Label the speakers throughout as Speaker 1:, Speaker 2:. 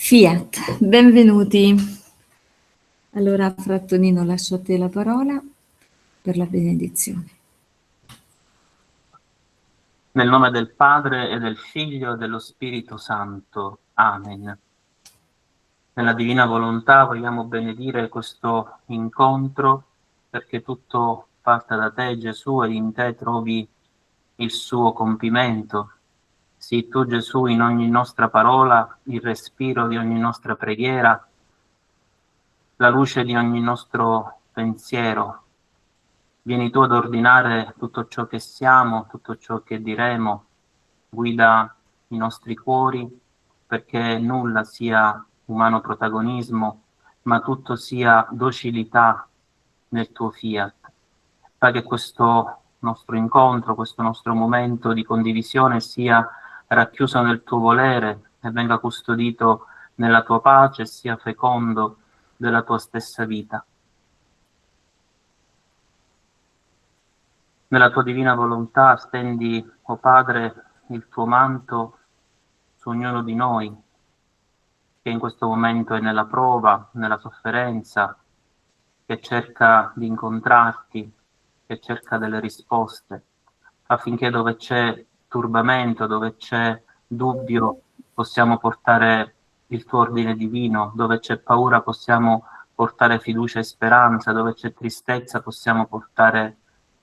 Speaker 1: Fiat, benvenuti. Allora, Frattonino, lascio a te la parola per la benedizione.
Speaker 2: Nel nome del Padre e del Figlio e dello Spirito Santo. Amen. Nella divina volontà vogliamo benedire questo incontro perché tutto parta da te, Gesù, e in te trovi il suo compimento. Sii tu, Gesù, in ogni nostra parola, il respiro di ogni nostra preghiera, la luce di ogni nostro pensiero. Vieni tu ad ordinare tutto ciò che siamo, tutto ciò che diremo, guida i nostri cuori perché nulla sia umano protagonismo, ma tutto sia docilità nel tuo fiat. Fa che questo nostro incontro, questo nostro momento di condivisione sia racchiuso nel tuo volere e venga custodito nella tua pace, sia fecondo della tua stessa vita. Nella tua divina volontà stendi, o Padre, il tuo manto su ognuno di noi, che in questo momento è nella prova, nella sofferenza, che cerca di incontrarti, che cerca delle risposte, affinché dove c'è turbamento, dove c'è dubbio, possiamo portare il tuo ordine divino, dove c'è paura possiamo portare fiducia e speranza, dove c'è tristezza possiamo portare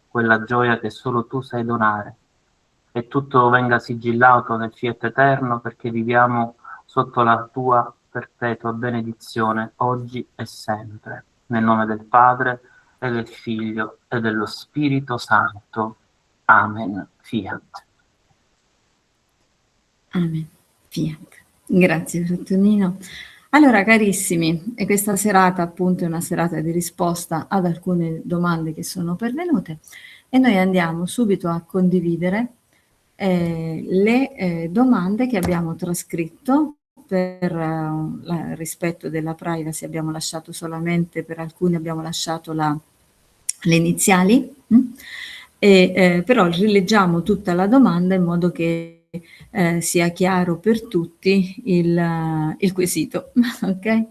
Speaker 2: quella gioia che solo tu sai donare. E tutto venga sigillato nel fiat eterno perché viviamo sotto la tua perpetua benedizione oggi e sempre. Nel nome del Padre e del Figlio e dello Spirito Santo. Amen. Fiat.
Speaker 1: Amen. Fiat. Grazie, Frattonino. Allora, carissimi, e questa serata appunto è una serata di risposta ad alcune domande che sono pervenute e noi andiamo subito a condividere le domande che abbiamo trascritto per il rispetto della privacy. Abbiamo lasciato solamente, per alcuni abbiamo lasciato le iniziali, però rileggiamo tutta la domanda in modo che sia chiaro per tutti il quesito. Ok?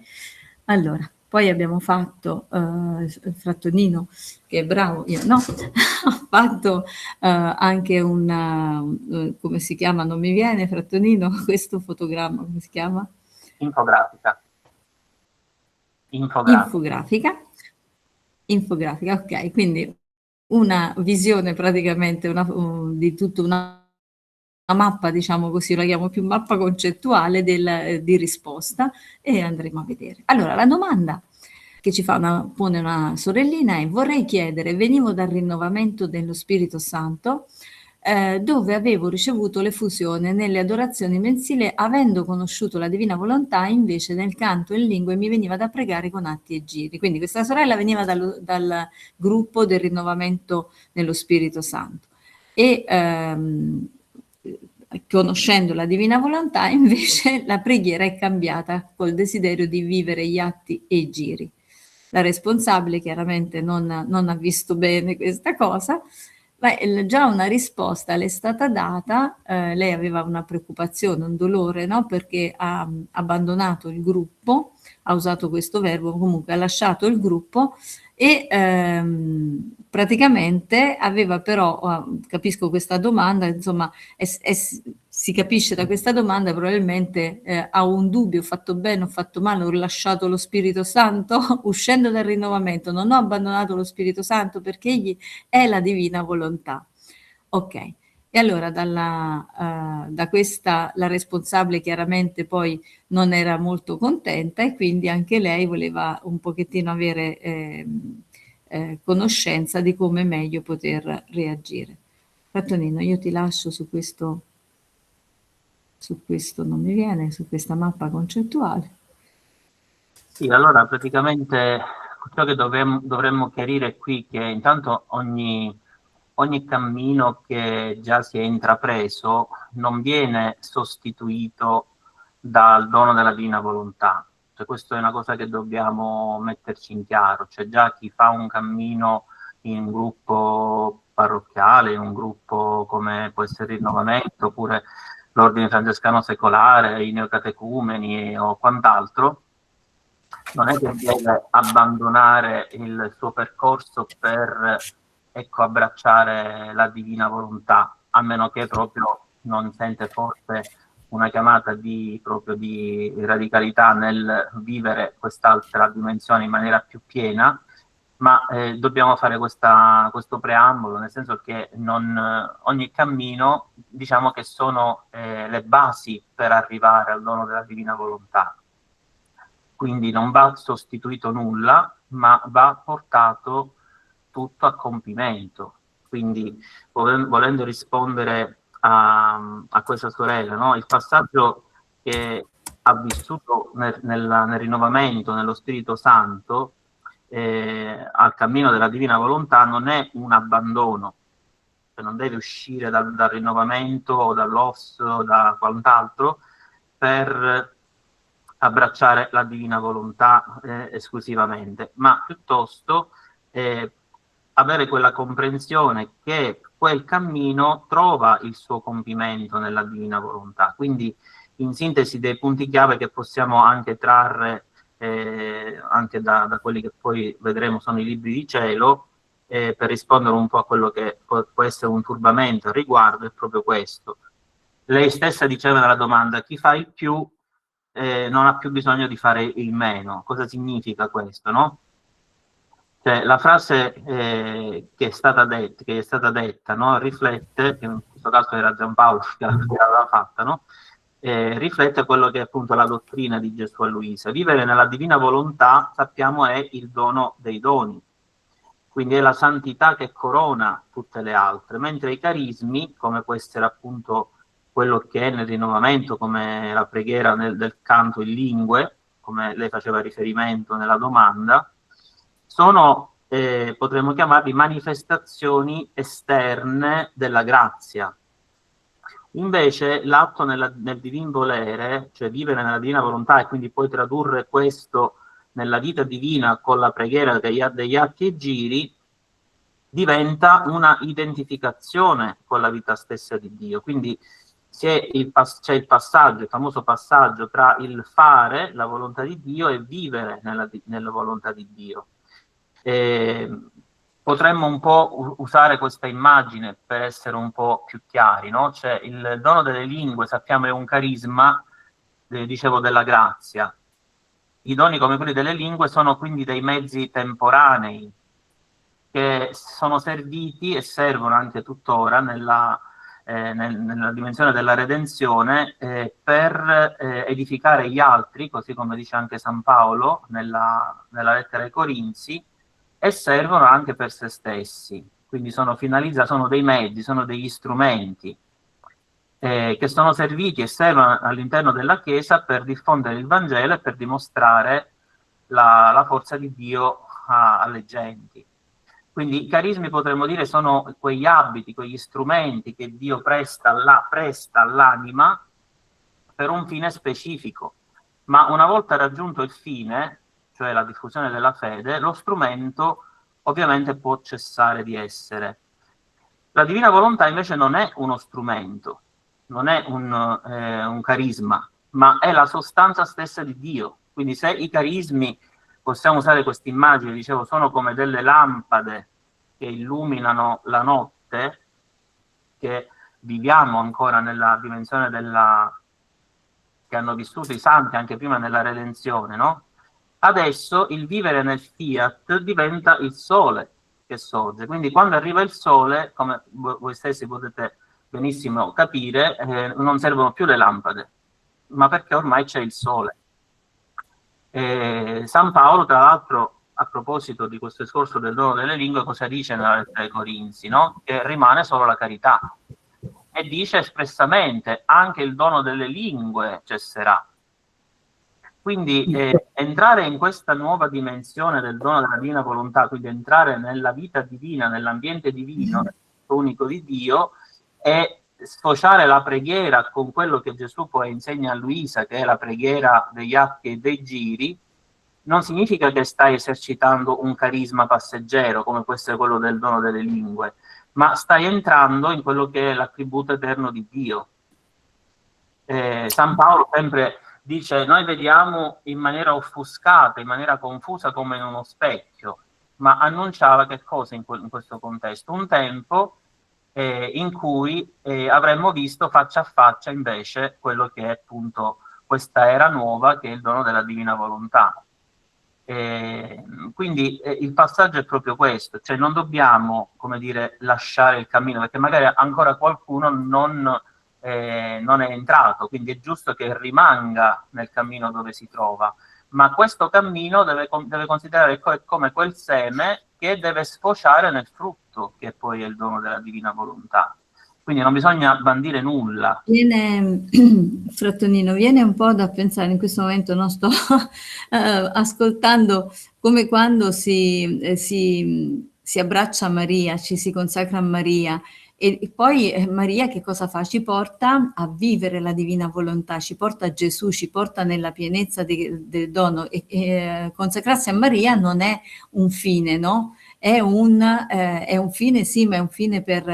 Speaker 1: Allora, poi abbiamo fatto, Frattonino, che è bravo, io no, ho fatto anche come si chiama? Non mi viene, Frattonino, questo fotogramma, come si chiama?
Speaker 2: Infografica.
Speaker 1: Infografica. Infografica, ok, quindi una visione praticamente di tutta una mappa, diciamo così, la chiamo più mappa concettuale di risposta e andremo a vedere. Allora, la domanda che pone una sorellina è: vorrei chiedere, venivo dal rinnovamento dello Spirito Santo, dove avevo ricevuto l'effusione nelle adorazioni mensili, avendo conosciuto la divina volontà, invece nel canto in lingue mi veniva da pregare con atti e giri. Quindi questa sorella veniva dal gruppo del rinnovamento nello Spirito Santo e conoscendo la divina volontà invece la preghiera è cambiata col desiderio di vivere gli atti e i giri. La responsabile chiaramente non ha visto bene questa cosa, ma già una risposta le è stata data. Lei aveva una preoccupazione, un dolore, no? Perché ha abbandonato il gruppo, ha usato questo verbo, comunque ha lasciato il gruppo e praticamente aveva però, capisco questa domanda, insomma, si capisce da questa domanda probabilmente ha un dubbio: ho fatto bene, ho fatto male, ho lasciato lo Spirito Santo? Uscendo dal rinnovamento non ho abbandonato lo Spirito Santo perché egli è la divina volontà. Ok, e allora da questa la responsabile chiaramente poi non era molto contenta e quindi anche lei voleva un pochettino avere conoscenza di come meglio poter reagire. Frattonino, io ti lascio su questo non mi viene, su questa mappa concettuale.
Speaker 2: Sì, allora praticamente ciò che dovremmo chiarire qui è che intanto ogni cammino che già si è intrapreso non viene sostituito dal dono della divina volontà. Cioè, questa è una cosa che dobbiamo metterci in chiaro. Cioè, già chi fa un cammino in un gruppo parrocchiale, in un gruppo come può essere il Rinnovamento, oppure l'ordine francescano secolare, i neocatecumeni o quant'altro, non è che deve abbandonare il suo percorso per, ecco, abbracciare la divina volontà, a meno che proprio non sente forte una chiamata proprio di radicalità nel vivere quest'altra dimensione in maniera più piena, ma dobbiamo fare questo preambolo, nel senso che ogni cammino, diciamo che sono le basi per arrivare al dono della divina volontà. Quindi non va sostituito nulla, ma va portato tutto a compimento. Quindi, volendo rispondere a questa sorella, no? Il passaggio che ha vissuto nel rinnovamento, nello Spirito Santo, al cammino della divina volontà, non è un abbandono, cioè non deve uscire dal rinnovamento o dall'OS o da quant'altro per abbracciare la divina volontà esclusivamente, ma piuttosto avere quella comprensione che quel cammino trova il suo compimento nella divina volontà. Quindi, in sintesi, dei punti chiave che possiamo anche trarre anche da quelli che poi vedremo sono i libri di cielo, per rispondere un po' a quello che può essere un turbamento al riguardo, è proprio questo. Lei stessa diceva nella domanda: chi fa il più non ha più bisogno di fare il meno. Cosa significa questo, no? Cioè, la frase che è stata detta, no? Riflette, che in questo caso era Giampaolo che l'aveva fatta, no? Riflette quello che è appunto la dottrina di Gesù a Luisa. Vivere nella divina volontà, sappiamo, è il dono dei doni, quindi è la santità che corona tutte le altre, mentre i carismi, come può essere appunto quello che è nel rinnovamento, come la preghiera del canto in lingue, come lei faceva riferimento nella domanda, sono, potremmo chiamarli, manifestazioni esterne della grazia. Invece l'atto nel divin volere, cioè vivere nella divina volontà e quindi poi tradurre questo nella vita divina con la preghiera degli atti e giri, diventa una identificazione con la vita stessa di Dio. Quindi c'è il passaggio, il famoso passaggio tra il fare la volontà di Dio e vivere nella volontà di Dio. Potremmo un po' usare questa immagine per essere un po' più chiari, no? Cioè, il dono delle lingue, sappiamo, è un carisma, dicevo, della grazia. I doni come quelli delle lingue sono quindi dei mezzi temporanei che sono serviti e servono anche tuttora nella dimensione della redenzione per edificare gli altri, così come dice anche San Paolo nella lettera ai Corinzi, e servono anche per se stessi. Quindi sono finalizzati, sono dei mezzi, sono degli strumenti che sono serviti e servono all'interno della Chiesa per diffondere il Vangelo e per dimostrare la forza di Dio alle genti. Quindi i carismi, potremmo dire, sono quegli abiti, quegli strumenti che Dio presta all'anima per un fine specifico. Ma una volta raggiunto il fine, cioè la diffusione della fede, lo strumento ovviamente può cessare di essere. La divina volontà invece non è uno strumento, non è un carisma, ma è la sostanza stessa di Dio. Quindi se i carismi, possiamo usare questa immagine, dicevo, sono come delle lampade che illuminano la notte, che viviamo ancora nella dimensione che hanno vissuto i santi anche prima nella redenzione, no? Adesso il vivere nel fiat diventa il sole che sorge. Quindi quando arriva il sole, come voi stessi potete benissimo capire, non servono più le lampade, ma perché ormai c'è il sole. San Paolo, tra l'altro, a proposito di questo discorso del dono delle lingue, cosa dice nella lettera ai Corinzi? No? Che rimane solo la carità. E dice espressamente: anche il dono delle lingue cesserà. Quindi entrare in questa nuova dimensione del dono della divina volontà, quindi entrare nella vita divina, nell'ambiente divino, unico di Dio, e sfociare la preghiera con quello che Gesù poi insegna a Luisa, che è la preghiera degli atti e dei giri, non significa che stai esercitando un carisma passeggero, come può essere quello del dono delle lingue, ma stai entrando in quello che è l'attributo eterno di Dio. San Paolo sempre dice: noi vediamo in maniera offuscata, in maniera confusa come in uno specchio, ma annunciava che cosa in questo contesto? Un tempo in cui avremmo visto faccia a faccia invece quello che è appunto questa era nuova, che è il dono della divina volontà. Quindi il passaggio è proprio questo, cioè non dobbiamo, come dire, lasciare il cammino, perché magari ancora qualcuno non è entrato, quindi è giusto che rimanga nel cammino dove si trova, ma questo cammino deve considerare come quel seme che deve sfociare nel frutto, che poi è il dono della divina volontà. Quindi non bisogna bandire nulla.
Speaker 1: Frattonino, viene un po' da pensare, in questo momento non sto ascoltando, come quando si abbraccia Maria, ci si consacra a Maria, e poi Maria che cosa fa? Ci porta a vivere la divina volontà, ci porta a Gesù, ci porta nella pienezza del dono, e consacrarsi a Maria non è un fine, no? È un fine, sì, ma è un fine per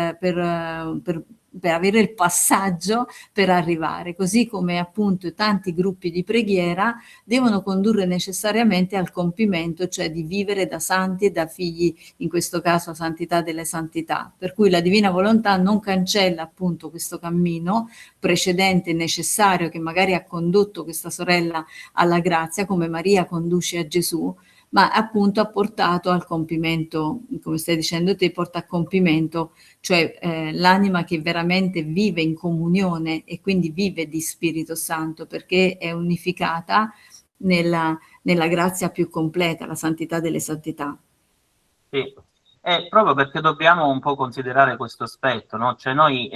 Speaker 1: avere il passaggio per arrivare, così come appunto tanti gruppi di preghiera devono condurre necessariamente al compimento, cioè di vivere da santi e da figli, in questo caso santità delle santità, per cui la divina volontà non cancella appunto questo cammino precedente e necessario che magari ha condotto questa sorella alla grazia, come Maria conduce a Gesù, ma appunto ha portato al compimento, come stai dicendo te, porta a compimento, cioè l'anima che veramente vive in comunione e quindi vive di Spirito Santo, perché è unificata nella grazia più completa, la santità delle santità.
Speaker 2: Sì, è proprio perché dobbiamo un po' considerare questo aspetto, no? Cioè noi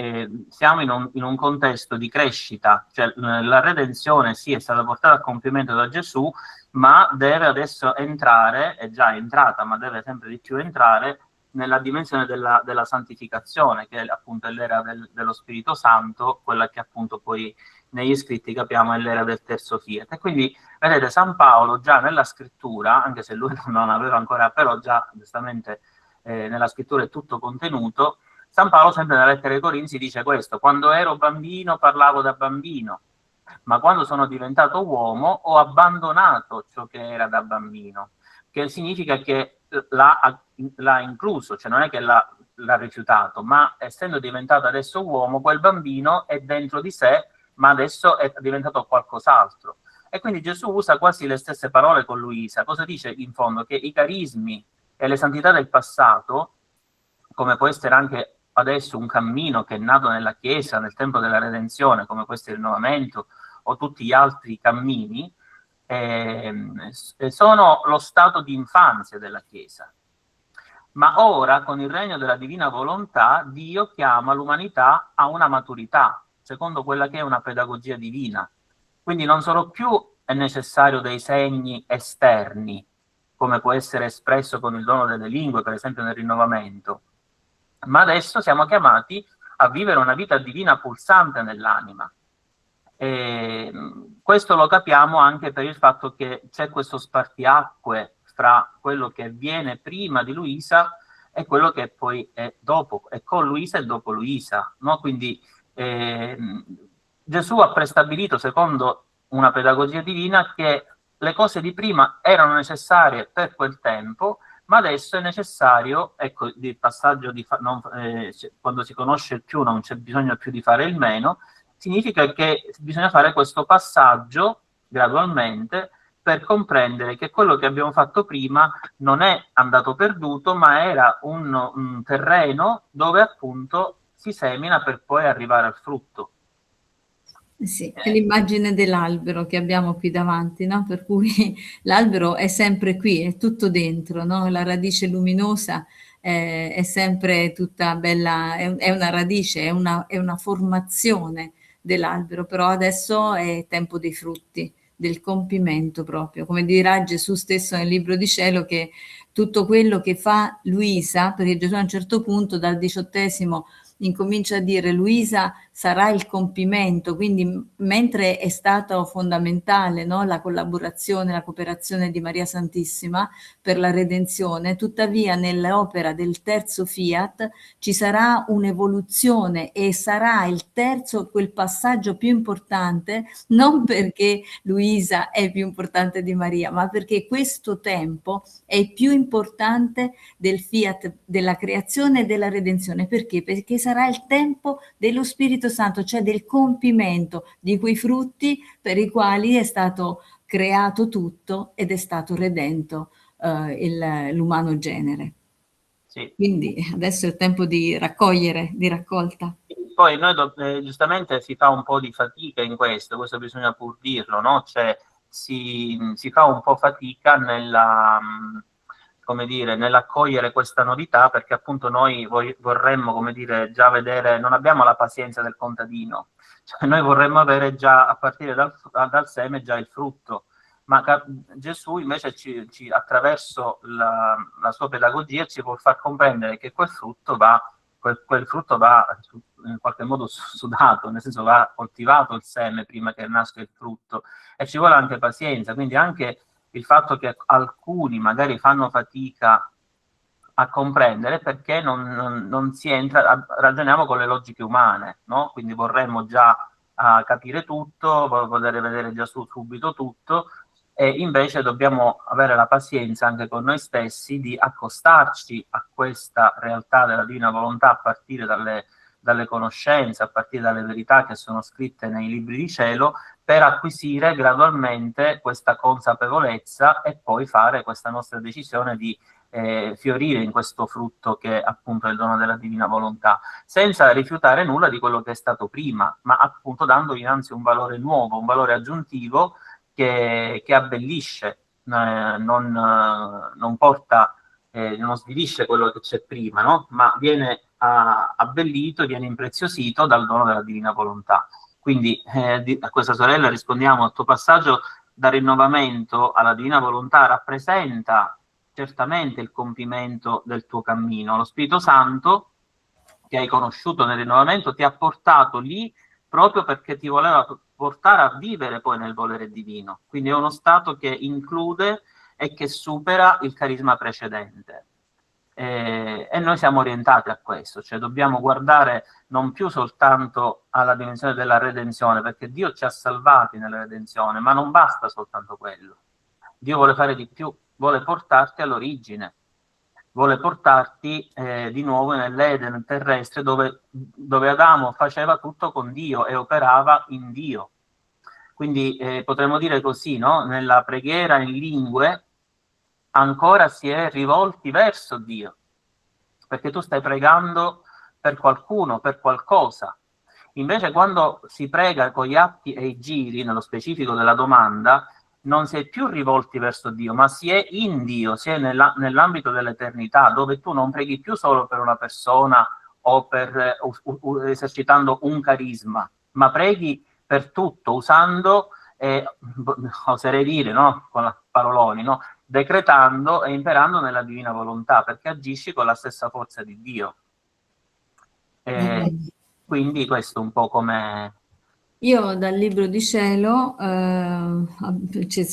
Speaker 2: siamo in un contesto di crescita, cioè la redenzione sì è stata portata a compimento da Gesù, ma deve adesso entrare, è già entrata, ma deve sempre di più entrare nella dimensione della santificazione, che è appunto l'era dello Spirito Santo, quella che appunto poi negli scritti capiamo è l'era del terzo fiat. E quindi vedete, San Paolo già nella scrittura, anche se lui non aveva ancora, però già giustamente nella scrittura è tutto contenuto, San Paolo sempre nella lettera ai Corinzi dice questo: quando ero bambino parlavo da bambino, ma quando sono diventato uomo ho abbandonato ciò che era da bambino, che significa che l'ha incluso, cioè non è che l'ha rifiutato, ma essendo diventato adesso uomo, quel bambino è dentro di sé, ma adesso è diventato qualcos'altro. E quindi Gesù usa quasi le stesse parole con Luisa. Cosa dice in fondo? Che i carismi e le santità del passato, come può essere anche adesso un cammino che è nato nella Chiesa nel tempo della redenzione, come questo è il rinnovamento, o tutti gli altri cammini, sono lo stato di infanzia della Chiesa. Ma ora, con il regno della divina volontà, Dio chiama l'umanità a una maturità, secondo quella che è una pedagogia divina. Quindi non solo più è necessario dei segni esterni, come può essere espresso con il dono delle lingue, per esempio nel rinnovamento, ma adesso siamo chiamati a vivere una vita divina pulsante nell'anima. E questo lo capiamo anche per il fatto che c'è questo spartiacque fra quello che viene prima di Luisa e quello che poi è dopo, è con Luisa e dopo Luisa, no? Quindi Gesù ha prestabilito, secondo una pedagogia divina, che le cose di prima erano necessarie per quel tempo, ma adesso è necessario, ecco, il passaggio di quando si conosce il più non c'è bisogno più di fare il meno, significa che bisogna fare questo passaggio gradualmente per comprendere che quello che abbiamo fatto prima non è andato perduto, ma era un terreno dove appunto si semina per poi arrivare al frutto.
Speaker 1: Sì, è l'immagine dell'albero che abbiamo qui davanti, no? Per cui l'albero è sempre qui, è tutto dentro, no? La radice luminosa è sempre tutta bella, è una radice, è una formazione dell'albero, però adesso è tempo dei frutti, del compimento proprio, come dirà Gesù stesso nel libro di cielo, che tutto quello che fa Luisa, perché Gesù a un certo punto dal 18° incomincia a dire: Luisa, sarà il compimento, quindi mentre è stato fondamentale, no, la collaborazione, la cooperazione di Maria Santissima per la redenzione, tuttavia nell'opera del terzo fiat ci sarà un'evoluzione e sarà il terzo quel passaggio più importante, non perché Luisa è più importante di Maria, ma perché questo tempo è più importante del fiat della creazione e della redenzione. Perché? Perché sarà il tempo dello Spirito Santo, cioè del compimento di quei frutti per i quali è stato creato tutto ed è stato redento l'umano genere.
Speaker 2: Sì.
Speaker 1: Quindi adesso è il tempo di raccogliere, di raccolta.
Speaker 2: Poi noi giustamente si fa un po' di fatica in questo bisogna pur dirlo, no? Cioè si fa un po' fatica nella, come dire, nell'accogliere questa novità, perché appunto noi vorremmo, come dire, già vedere, non abbiamo la pazienza del contadino, cioè noi vorremmo avere già a partire dal seme già il frutto, ma Gesù invece attraverso la sua pedagogia ci può far comprendere che quel frutto va in qualche modo sudato, nel senso va coltivato il seme prima che nasca il frutto, e ci vuole anche pazienza, quindi anche il fatto che alcuni magari fanno fatica a comprendere perché non si entra, ragioniamo con le logiche umane, no? Quindi vorremmo già capire tutto, poter vedere già subito tutto, e invece dobbiamo avere la pazienza anche con noi stessi di accostarci a questa realtà della divina volontà a partire dalle conoscenze, a partire dalle verità che sono scritte nei libri di cielo, per acquisire gradualmente questa consapevolezza e poi fare questa nostra decisione di fiorire in questo frutto che appunto è il dono della divina volontà, senza rifiutare nulla di quello che è stato prima, ma appunto dandogli anzi un valore nuovo, un valore aggiuntivo che abbellisce, non porta, non svilisce quello che c'è prima, no? Ma viene abbellito, viene impreziosito dal dono della divina volontà. Quindi a questa sorella rispondiamo: al tuo passaggio dal rinnovamento alla divina volontà rappresenta certamente il compimento del tuo cammino. Lo Spirito Santo che hai conosciuto nel rinnovamento ti ha portato lì proprio perché ti voleva portare a vivere poi nel volere divino. Quindi è uno stato che include e che supera il carisma precedente. E noi siamo orientati a questo, cioè dobbiamo guardare non più soltanto alla dimensione della redenzione, perché Dio ci ha salvati nella redenzione, ma non basta soltanto quello. Dio vuole fare di più, vuole portarti all'origine, vuole portarti di nuovo nell'Eden terrestre dove Adamo faceva tutto con Dio e operava in Dio. Quindi potremmo dire così, no? Nella preghiera in lingue ancora si è rivolti verso Dio, perché tu stai pregando per qualcuno, per qualcosa. Invece quando si prega con gli atti e i giri, nello specifico della domanda, non si è più rivolti verso Dio, ma si è in Dio, si è nell'ambito dell'eternità, dove tu non preghi più solo per una persona o esercitando un carisma, ma preghi per tutto, usando, oserei dire, no? Con la paroloni, no? Decretando e imperando nella divina volontà, perché agisci con la stessa forza di Dio. Quindi questo un po' come...
Speaker 1: Io dal libro di cielo ci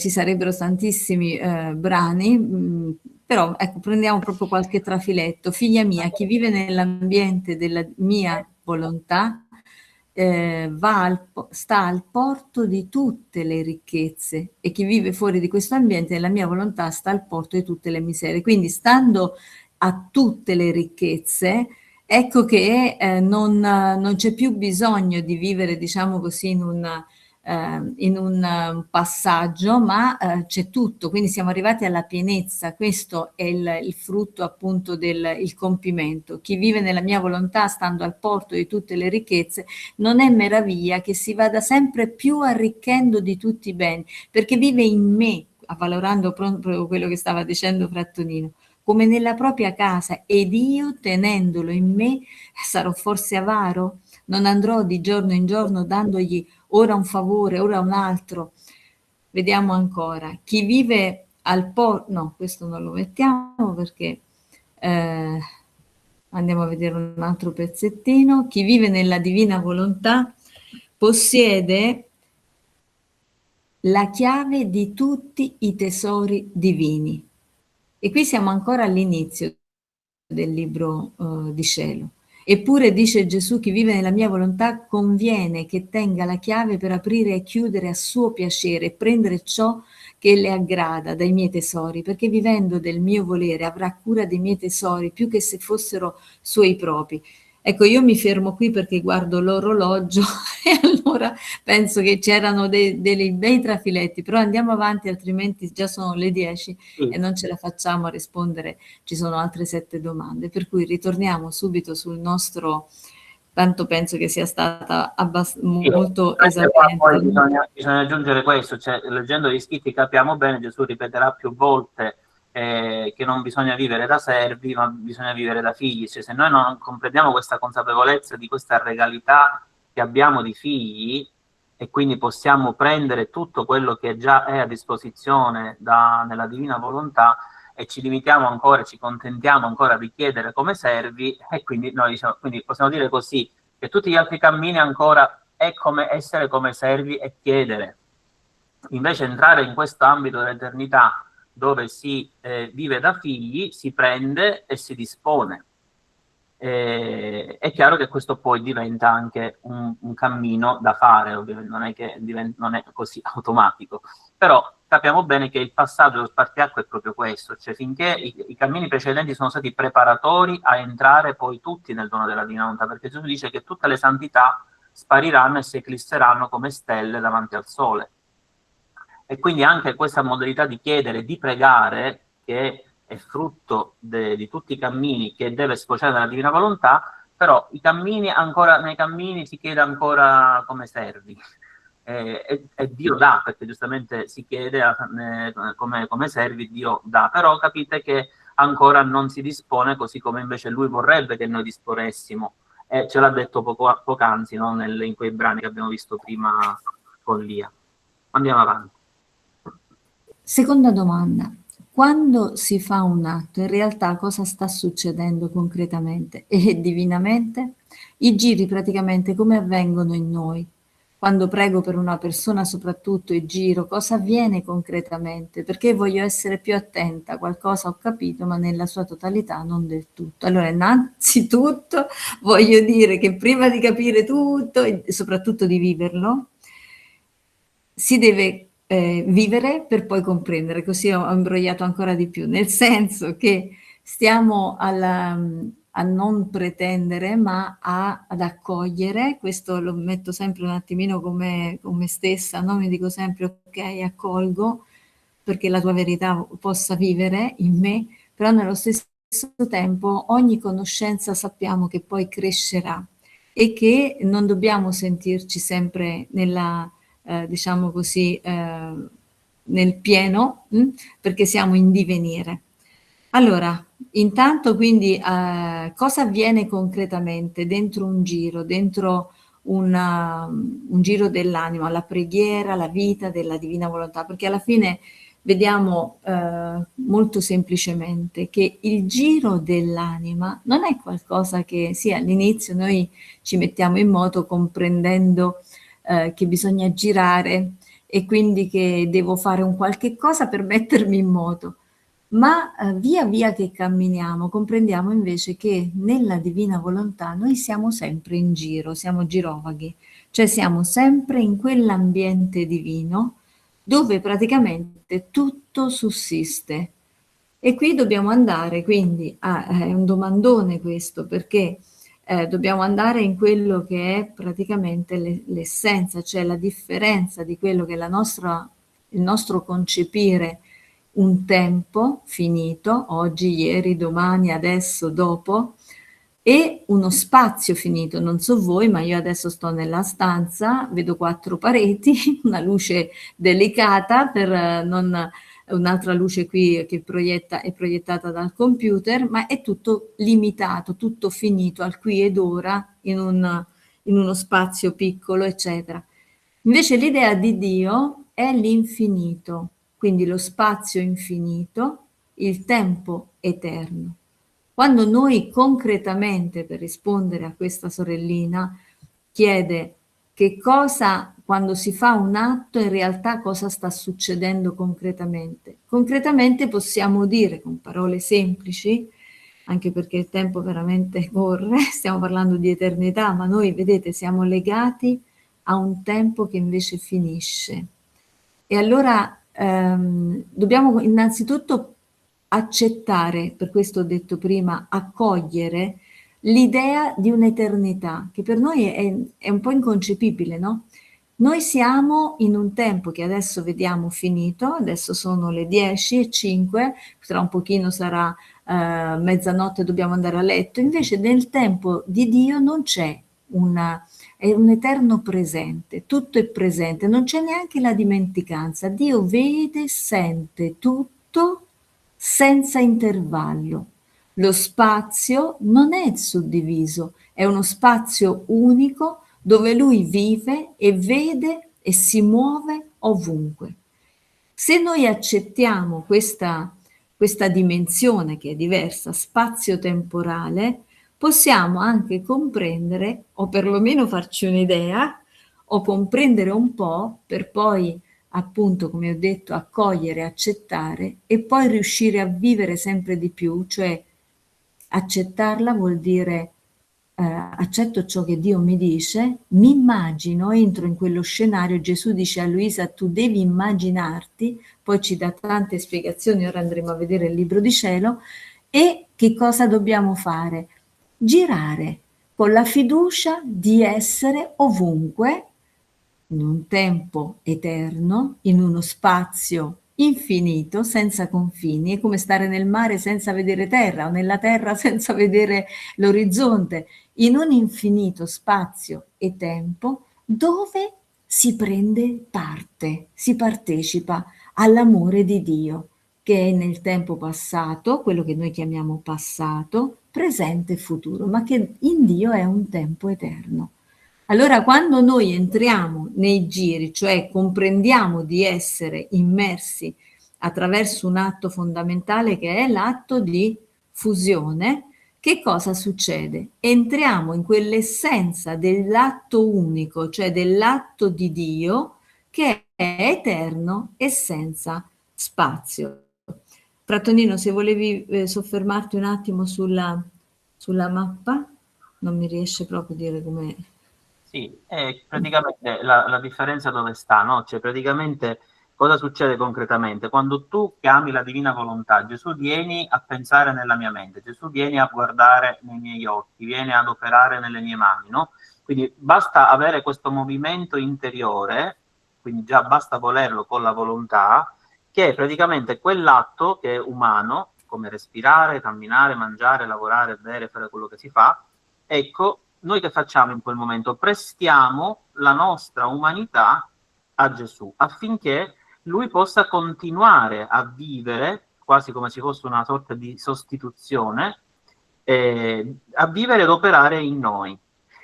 Speaker 1: sarebbero tantissimi brani, però ecco, prendiamo proprio qualche trafiletto. Figlia mia, chi vive nell'ambiente della mia volontà sta al porto di tutte le ricchezze, e chi vive fuori di questo ambiente della mia volontà sta al porto di tutte le miserie. Quindi stando a tutte le ricchezze, ecco che non c'è più bisogno di vivere, diciamo così, in un passaggio, ma c'è tutto, quindi siamo arrivati alla pienezza. Questo è il frutto appunto del compimento. Chi vive nella mia volontà, stando al porto di tutte le ricchezze, non è meraviglia che si vada sempre più arricchendo di tutti i beni, perché vive in me, avvalorando proprio quello che stava dicendo Frattonino, come nella propria casa, ed io, tenendolo in me, sarò forse avaro? Non andrò di giorno in giorno dandogli ora un favore, ora un altro. Vediamo ancora. Chi vive al porto... No, questo non lo mettiamo perché... Andiamo a vedere un altro pezzettino. Chi vive nella divina volontà possiede la chiave di tutti i tesori divini. E qui siamo ancora all'inizio del libro di cielo. Eppure, dice Gesù, chi vive nella mia volontà conviene che tenga la chiave per aprire e chiudere a suo piacere e prendere ciò che le aggrada dai miei tesori, perché vivendo del mio volere avrà cura dei miei tesori più che se fossero suoi propri. Ecco, io mi fermo qui perché guardo l'orologio e allora penso che c'erano dei bei trafiletti, però andiamo avanti, altrimenti già sono le 10 e non ce la facciamo a rispondere, ci sono altre 7 domande, per cui ritorniamo subito sul nostro, tanto penso che sia stata molto
Speaker 2: Poi
Speaker 1: esauriente.
Speaker 2: bisogna aggiungere questo, cioè, leggendo gli scritti capiamo bene, Gesù ripeterà più volte che non bisogna vivere da servi, ma bisogna vivere da figli. Cioè, se noi non comprendiamo questa consapevolezza di questa regalità che abbiamo di figli, e quindi possiamo prendere tutto quello che già è a disposizione nella divina volontà, e ci limitiamo ancora, ci contentiamo ancora di chiedere come servi, e quindi noi diciamo, quindi possiamo dire così, che tutti gli altri cammini ancora è come essere come servi e chiedere. Invece entrare in questo ambito dell'eternità dove si vive da figli, si prende e si dispone. È chiaro che questo poi diventa anche un cammino da fare, ovviamente non è che non è così automatico, però capiamo bene che il passaggio dello spartiacque è proprio questo, cioè finché i cammini precedenti sono stati preparatori a entrare poi tutti nel dono della divina volontà, perché Gesù dice che tutte le santità spariranno e si eclisseranno come stelle davanti al sole. E quindi anche questa modalità di chiedere, di pregare, che è frutto di tutti i cammini che deve sfociare nella divina volontà, però nei cammini si chiede ancora come servi. E Dio dà, perché giustamente si chiede come servi, Dio dà, però capite che ancora non si dispone così come invece Lui vorrebbe che noi disponessimo, e ce l'ha detto poc'anzi, no? In quei brani che abbiamo visto prima con Lia. Andiamo avanti.
Speaker 1: Seconda domanda. Quando si fa un atto, in realtà cosa sta succedendo concretamente e divinamente? I giri praticamente come avvengono in noi? Quando prego per una persona soprattutto e giro, cosa avviene concretamente? Perché voglio essere più attenta, qualcosa ho capito, ma nella sua totalità non del tutto. Allora, innanzitutto voglio dire che prima di capire tutto e soprattutto di viverlo, si deve vivere per poi comprendere, così ho imbrogliato ancora di più, nel senso che stiamo a non pretendere, ma ad accogliere, questo lo metto sempre un attimino con me stessa, no? Mi dico sempre ok, accolgo, perché la tua verità possa vivere in me, però nello stesso tempo ogni conoscenza sappiamo che poi crescerà e che non dobbiamo sentirci sempre nella diciamo così, nel pieno, perché siamo in divenire. Allora, intanto quindi cosa avviene concretamente dentro un giro, dentro un giro dell'anima, la preghiera, la vita della divina volontà? Perché alla fine vediamo molto semplicemente che il giro dell'anima non è qualcosa che sì, all'inizio noi ci mettiamo in moto comprendendo che bisogna girare e quindi che devo fare un qualche cosa per mettermi in moto. Ma via via che camminiamo comprendiamo invece che nella divina volontà noi siamo sempre in giro, siamo girovaghi, cioè siamo sempre in quell'ambiente divino dove praticamente tutto sussiste. E qui dobbiamo andare, quindi, è un domandone questo, perché dobbiamo andare in quello che è praticamente l'essenza, cioè la differenza di quello che è il nostro concepire un tempo finito, oggi, ieri, domani, adesso, dopo, e uno spazio finito. Non so voi, ma io adesso sto nella stanza, vedo 4 pareti, una luce delicata per non un'altra luce qui che è proiettata dal computer, ma è tutto limitato, tutto finito al qui ed ora in uno spazio piccolo, eccetera. Invece l'idea di Dio è l'infinito, quindi lo spazio infinito, il tempo eterno. Quando noi concretamente, per rispondere a questa sorellina, chiede che cosa, quando si fa un atto, in realtà cosa sta succedendo concretamente. Concretamente possiamo dire con parole semplici, anche perché il tempo veramente corre, stiamo parlando di eternità, ma noi, vedete, siamo legati a un tempo che invece finisce. E allora dobbiamo innanzitutto accettare, per questo ho detto prima, accogliere l'idea di un'eternità, che per noi è un po' inconcepibile, no? Noi siamo in un tempo che adesso vediamo finito, adesso sono le 10:05, tra un pochino sarà mezzanotte, dobbiamo andare a letto, invece nel tempo di Dio non c'è una, è un eterno presente, tutto è presente, non c'è neanche la dimenticanza, Dio vede, sente tutto senza intervallo. Lo spazio non è suddiviso, è uno spazio unico dove lui vive e vede e si muove ovunque. Se noi accettiamo questa dimensione che è diversa, spazio-temporale, possiamo anche comprendere, o perlomeno farci un'idea, o comprendere un po' per poi, appunto, come ho detto, accogliere, accettare e poi riuscire a vivere sempre di più, cioè accettarla vuol dire accetto ciò che Dio mi dice, mi immagino, entro in quello scenario, Gesù dice a Luisa tu devi immaginarti, poi ci dà tante spiegazioni, ora andremo a vedere il libro di cielo, e che cosa dobbiamo fare? Girare con la fiducia di essere ovunque, in un tempo eterno, in uno spazio infinito, senza confini, è come stare nel mare senza vedere terra o nella terra senza vedere l'orizzonte, in un infinito spazio e tempo dove si prende parte, si partecipa all'amore di Dio, che è nel tempo passato, quello che noi chiamiamo passato, presente e futuro, ma che in Dio è un tempo eterno. Allora, quando noi entriamo nei giri, cioè comprendiamo di essere immersi attraverso un atto fondamentale che è l'atto di fusione, che cosa succede? Entriamo in quell'essenza dell'atto unico, cioè dell'atto di Dio, che è eterno e senza spazio. Frattonino, se volevi soffermarti un attimo sulla mappa, non mi riesce proprio a dire come...
Speaker 2: Sì, praticamente la differenza dove sta, no? Cioè praticamente cosa succede concretamente? Quando tu chiami la divina volontà, Gesù vieni a pensare nella mia mente, Gesù vieni a guardare nei miei occhi, viene ad operare nelle mie mani, no? Quindi basta avere questo movimento interiore, quindi già basta volerlo con la volontà, che è praticamente quell'atto che è umano, come respirare, camminare, mangiare, lavorare, bere, fare quello che si fa. Ecco, noi che facciamo in quel momento? Prestiamo la nostra umanità a Gesù affinché lui possa continuare a vivere, quasi come se fosse una sorta di sostituzione, a vivere ed operare in noi.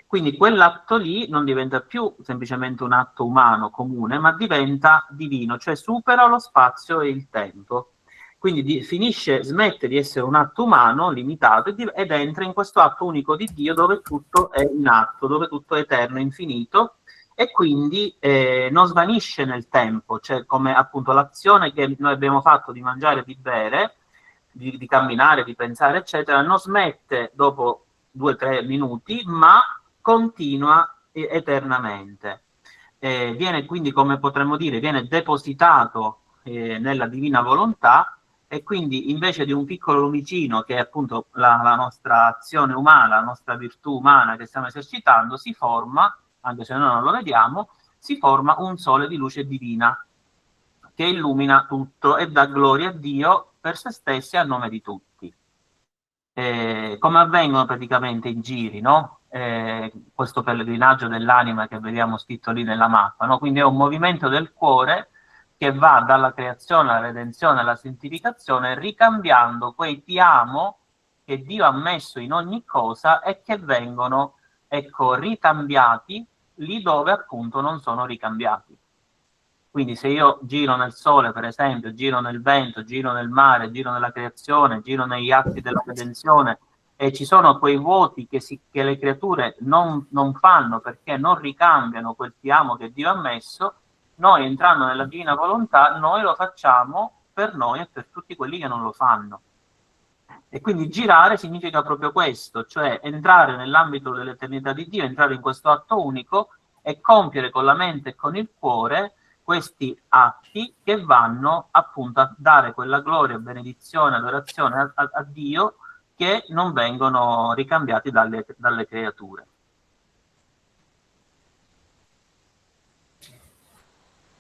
Speaker 2: Quindi quell'atto lì non diventa più semplicemente un atto umano comune, ma diventa divino, cioè supera lo spazio e il tempo. Quindi finisce, smette di essere un atto umano limitato ed entra in questo atto unico di Dio dove tutto è in atto, dove tutto è eterno, infinito, e quindi non svanisce nel tempo, cioè come appunto l'azione che noi abbiamo fatto di mangiare e di bere, di camminare, di pensare, eccetera, non smette dopo 2 o 3 minuti, ma continua eternamente. Viene quindi, come potremmo dire, viene depositato nella divina volontà, e quindi invece di un piccolo lumicino che è appunto la nostra azione umana, la nostra virtù umana che stiamo esercitando, si forma, anche se noi non lo vediamo, si forma un sole di luce divina che illumina tutto e dà gloria a Dio per se stessi a nome di tutti. Come avvengono praticamente i giri, no? Questo pellegrinaggio dell'anima che vediamo scritto lì nella mappa, no? Quindi è un movimento del cuore che va dalla creazione alla redenzione alla santificazione, ricambiando quei ti amo che Dio ha messo in ogni cosa e che vengono, ecco, ricambiati lì dove appunto non sono ricambiati. Quindi se io giro nel sole, per esempio, giro nel vento, giro nel mare, giro nella creazione, giro negli atti della redenzione, e ci sono quei vuoti che le creature non fanno perché non ricambiano quel ti amo che Dio ha messo, noi entrando nella divina volontà, noi lo facciamo per noi e per tutti quelli che non lo fanno. E quindi girare significa proprio questo, cioè entrare nell'ambito dell'eternità di Dio, entrare in questo atto unico e compiere con la mente e con il cuore questi atti che vanno appunto a dare quella gloria, benedizione, adorazione a Dio, che non vengono ricambiati dalle creature.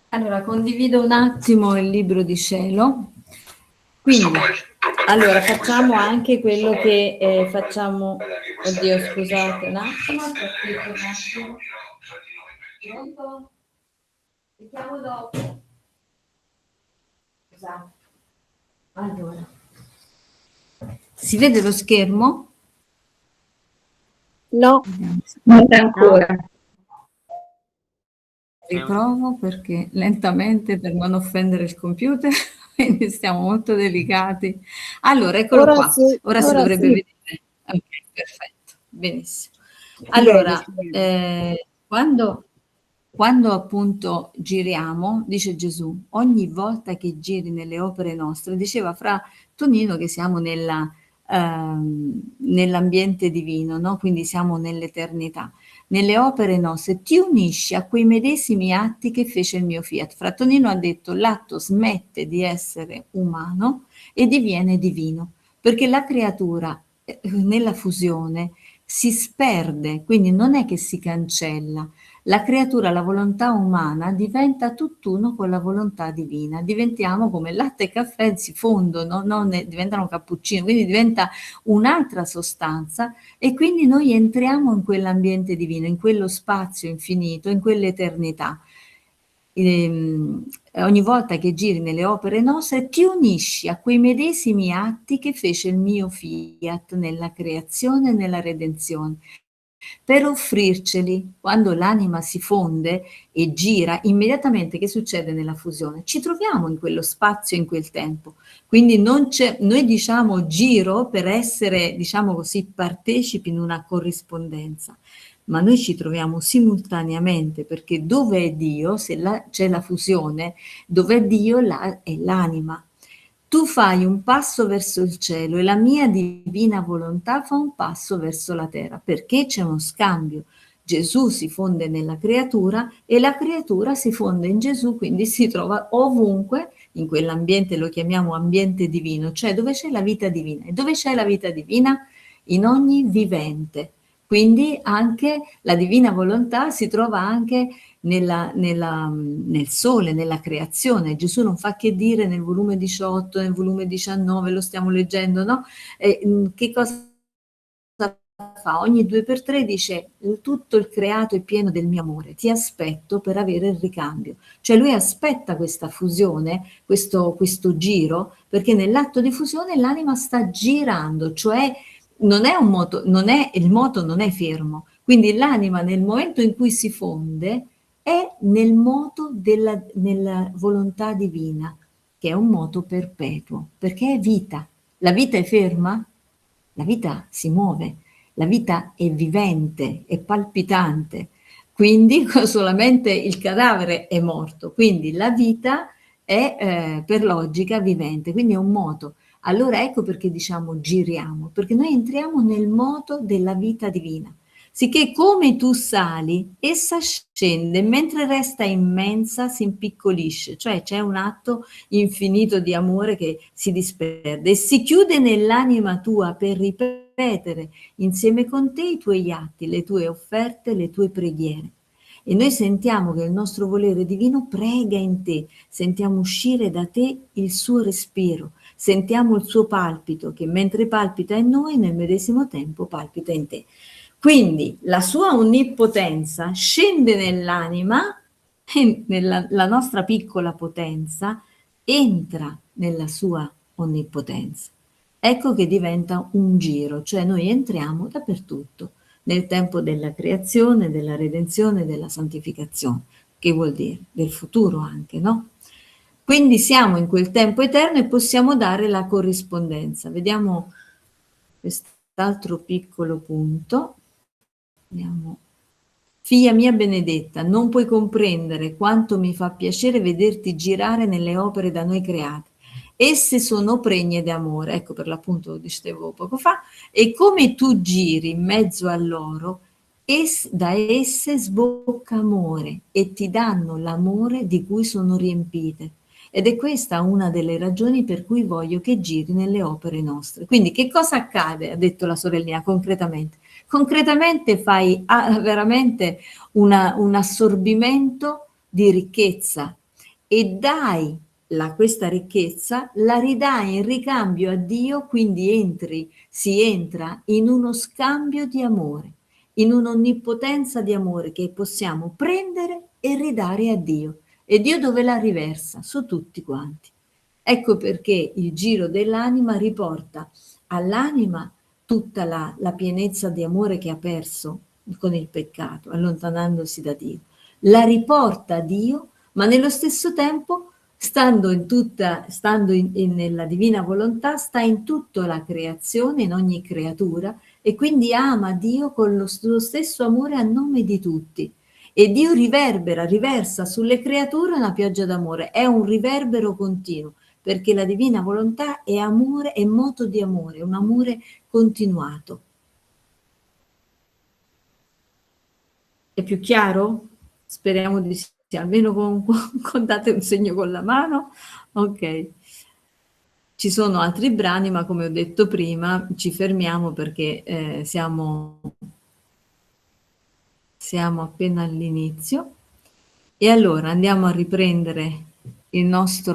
Speaker 1: Allora, condivido un attimo il libro di cielo. Quindi, allora, facciamo anche quello che facciamo... Oddio, scusate un attimo. Pronto? Ti chiamo dopo. Esatto. Allora, si vede lo schermo?
Speaker 3: No, non ancora.
Speaker 1: Riprovo perché lentamente per non offendere il computer, quindi stiamo molto delicati. Allora, eccolo
Speaker 3: Ora
Speaker 1: qua.
Speaker 3: sì,
Speaker 1: Ora si
Speaker 3: ora
Speaker 1: dovrebbe
Speaker 3: sì.
Speaker 1: vedere. Ok, perfetto, benissimo. Allora,
Speaker 3: Si vede.
Speaker 1: quando appunto giriamo, dice Gesù, ogni volta che giri nelle opere nostre, diceva fra Tonino che siamo nell'ambiente divino, no? Quindi siamo nell'eternità. Nelle opere nostre ti unisci a quei medesimi atti che fece il mio Fiat. Fra Tonino ha detto l'atto smette di essere umano e diviene divino, perché la creatura nella fusione si sperde, quindi non è che si cancella. La creatura, la volontà umana, diventa tutt'uno con la volontà divina. Diventiamo come latte e caffè, si fondono, no? Diventano cappuccino, quindi diventa un'altra sostanza e quindi noi entriamo in quell'ambiente divino, in quello spazio infinito, in quell'eternità. Ogni volta che giri nelle opere nostre ti unisci a quei medesimi atti che fece il mio Fiat nella creazione e nella redenzione, per offrirceli. Quando l'anima si fonde e gira, immediatamente che succede nella fusione? Ci troviamo in quello spazio, in quel tempo. Quindi non c'è, noi diciamo giro per essere, diciamo così, partecipi in una corrispondenza, ma noi ci troviamo simultaneamente perché dove è Dio, se c'è la fusione, dove è Dio là è l'anima. Tu fai un passo verso il cielo e la mia divina volontà fa un passo verso la terra, perché c'è uno scambio. Gesù si fonde nella creatura e la creatura si fonde in Gesù, quindi si trova ovunque in quell'ambiente, lo chiamiamo ambiente divino, cioè dove c'è la vita divina. E dove c'è la vita divina? In ogni vivente. Quindi anche la divina volontà si trova anche nel sole, nella creazione. Gesù non fa che dire nel volume 18, nel volume 19, lo stiamo leggendo, no? Che cosa fa? Ogni 2 per 3 dice tutto il creato è pieno del mio amore, ti aspetto per avere il ricambio. Cioè lui aspetta questa fusione, questo giro, perché nell'atto di fusione l'anima sta girando, cioè non è un moto, il moto non è fermo. Quindi l'anima nel momento in cui si fonde è nel moto nella volontà divina, che è un moto perpetuo, perché è vita. La vita è ferma? La vita si muove, la vita è vivente, è palpitante, quindi solamente il cadavere è morto, quindi la vita è per logica vivente, quindi è un moto. Allora ecco perché diciamo giriamo, perché noi entriamo nel moto della vita divina. Sicché come tu sali, essa scende, mentre resta immensa si impiccolisce, cioè c'è un atto infinito di amore che si disperde e si chiude nell'anima tua per ripetere insieme con te i tuoi atti, le tue offerte, le tue preghiere. E noi sentiamo che il nostro volere divino prega in te, sentiamo uscire da te il suo respiro, sentiamo il suo palpito che mentre palpita in noi nel medesimo tempo palpita in te. Quindi la sua onnipotenza scende nell'anima, la nostra piccola potenza entra nella sua onnipotenza. Ecco che diventa un giro, cioè noi entriamo dappertutto, nel tempo della creazione, della redenzione, della santificazione. Che vuol dire? Del futuro anche, no? Quindi siamo in quel tempo eterno e possiamo dare la corrispondenza. Vediamo quest'altro piccolo punto. Vediamo. Figlia mia benedetta, non puoi comprendere quanto mi fa piacere vederti girare nelle opere da noi create. Esse sono pregne d'amore, ecco per l'appunto lo dicevo poco fa, e come tu giri in mezzo a loro, da esse sbocca amore e ti danno l'amore di cui sono riempite. Ed è questa una delle ragioni per cui voglio che giri nelle opere nostre. Quindi che cosa accade, ha detto la sorellina, concretamente? Concretamente fai veramente un assorbimento di ricchezza e dai questa ricchezza, la ridai in ricambio a Dio, quindi si entra in uno scambio di amore, in un'onnipotenza di amore che possiamo prendere e ridare a Dio. E Dio dove la riversa? Su tutti quanti. Ecco perché il giro dell'anima riporta all'anima tutta la pienezza di amore che ha perso con il peccato, allontanandosi da Dio. La riporta a Dio, ma nello stesso tempo, stando nella divina volontà, sta in tutta la creazione, in ogni creatura, e quindi ama Dio con lo stesso amore a nome di tutti. E Dio riversa sulle creature una pioggia d'amore, è un riverbero continuo, perché la divina volontà è amore, è moto di amore, un amore continuato. È più chiaro? Speriamo di sì, almeno date un segno con la mano. Ok. Ci sono altri brani, ma come ho detto prima, ci fermiamo perché siamo appena all'inizio. E allora andiamo a riprendere i nostri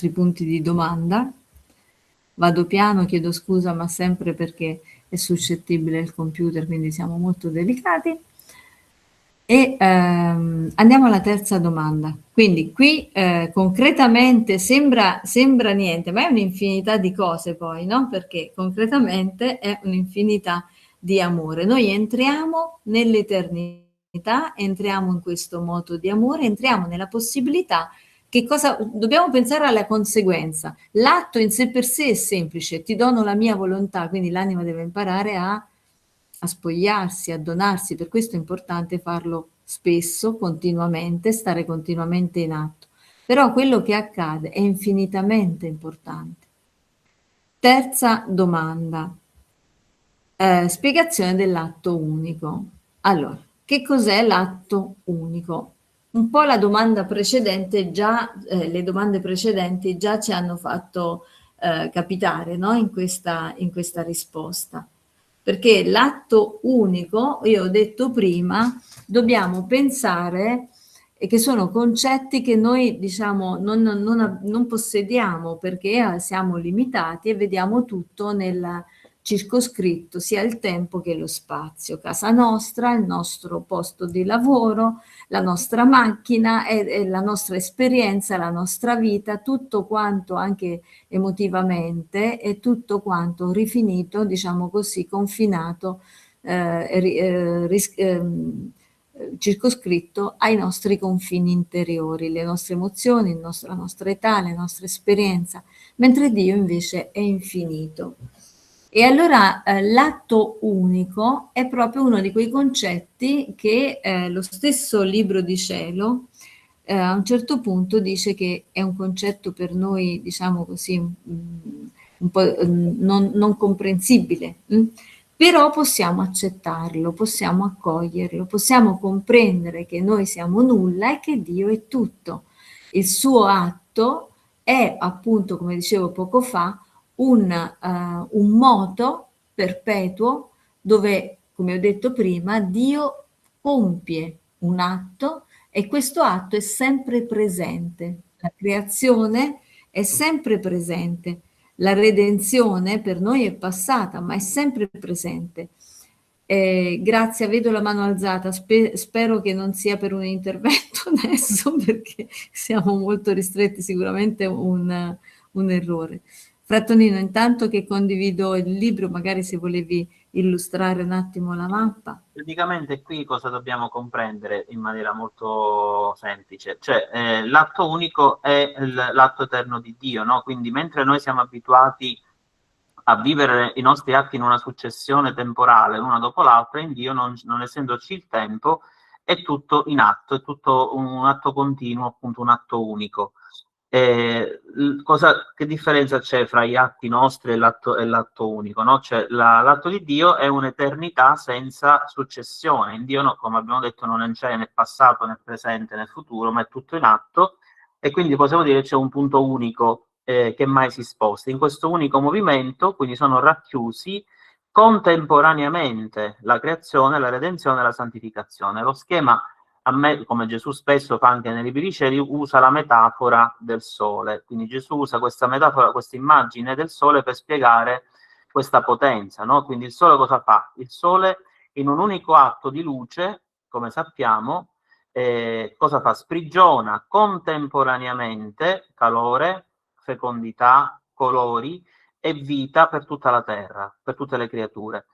Speaker 1: punti di domanda. Vado piano, chiedo scusa, ma sempre perché è suscettibile il computer, quindi siamo molto delicati. E andiamo alla terza domanda. Quindi qui concretamente sembra niente, ma è un'infinità di cose poi, no? Perché concretamente è un'infinità di amore. Noi entriamo nell'eternità, entriamo in questo moto di amore, entriamo nella possibilità. Che cosa dobbiamo pensare alla conseguenza? L'atto in sé per sé è semplice, ti dono la mia volontà, quindi l'anima deve imparare a spogliarsi, a donarsi, per questo è importante farlo spesso, continuamente, stare continuamente in atto. Però quello che accade è infinitamente importante. Terza domanda. Spiegazione dell'atto unico. Allora, che cos'è l'atto unico? Un po' la domanda precedente le domande precedenti già ci hanno fatto capitare, no? in questa risposta. Perché l'atto unico, io ho detto prima, dobbiamo pensare che sono concetti che noi diciamo non possediamo perché siamo limitati e vediamo tutto nel circoscritto sia il tempo che lo spazio, casa nostra, il nostro posto di lavoro, la nostra macchina e la nostra esperienza, la nostra vita, tutto quanto anche emotivamente è tutto quanto rifinito, diciamo così, confinato, circoscritto ai nostri confini interiori, le nostre emozioni, la nostra età, la nostra esperienza, mentre Dio invece è infinito. E allora l'atto unico è proprio uno di quei concetti che lo stesso libro di cielo a un certo punto dice che è un concetto per noi, diciamo così, un po' non comprensibile, però possiamo accettarlo, possiamo accoglierlo, possiamo comprendere che noi siamo nulla e che Dio è tutto. Il suo atto è appunto, come dicevo poco fa, un moto perpetuo dove, come ho detto prima, Dio compie un atto e questo atto è sempre presente. La creazione è sempre presente. La redenzione per noi è passata, ma è sempre presente. Grazie, vedo la mano alzata, spero che non sia per un intervento adesso perché siamo molto ristretti, sicuramente un errore. Frattonino, intanto che condivido il libro, magari se volevi illustrare un attimo la mappa?
Speaker 2: Praticamente qui cosa dobbiamo comprendere in maniera molto semplice? Cioè, l'atto unico è l'atto eterno di Dio, no? Quindi mentre noi siamo abituati a vivere i nostri atti in una successione temporale, una dopo l'altra, in Dio, non essendoci il tempo, è tutto in atto, è tutto un atto continuo, appunto un atto unico. Che differenza c'è fra gli atti nostri e l'atto unico? No? Cioè, l'atto di Dio è un'eternità senza successione. In Dio, no, come abbiamo detto, non c'è né passato, né presente, né futuro, ma è tutto in atto, e quindi possiamo dire che c'è un punto unico che mai si sposta. In questo unico movimento, quindi sono racchiusi contemporaneamente la creazione, la redenzione e la santificazione. Lo schema, a me, come Gesù spesso fa anche nei libri di cieli, usa la metafora del sole. Quindi Gesù usa questa metafora, questa immagine del sole per spiegare questa potenza, no? Quindi il sole cosa fa? Il sole, in un unico atto di luce, come sappiamo, cosa fa? Sprigiona contemporaneamente calore, fecondità, colori e vita per tutta la terra, per tutte le creature.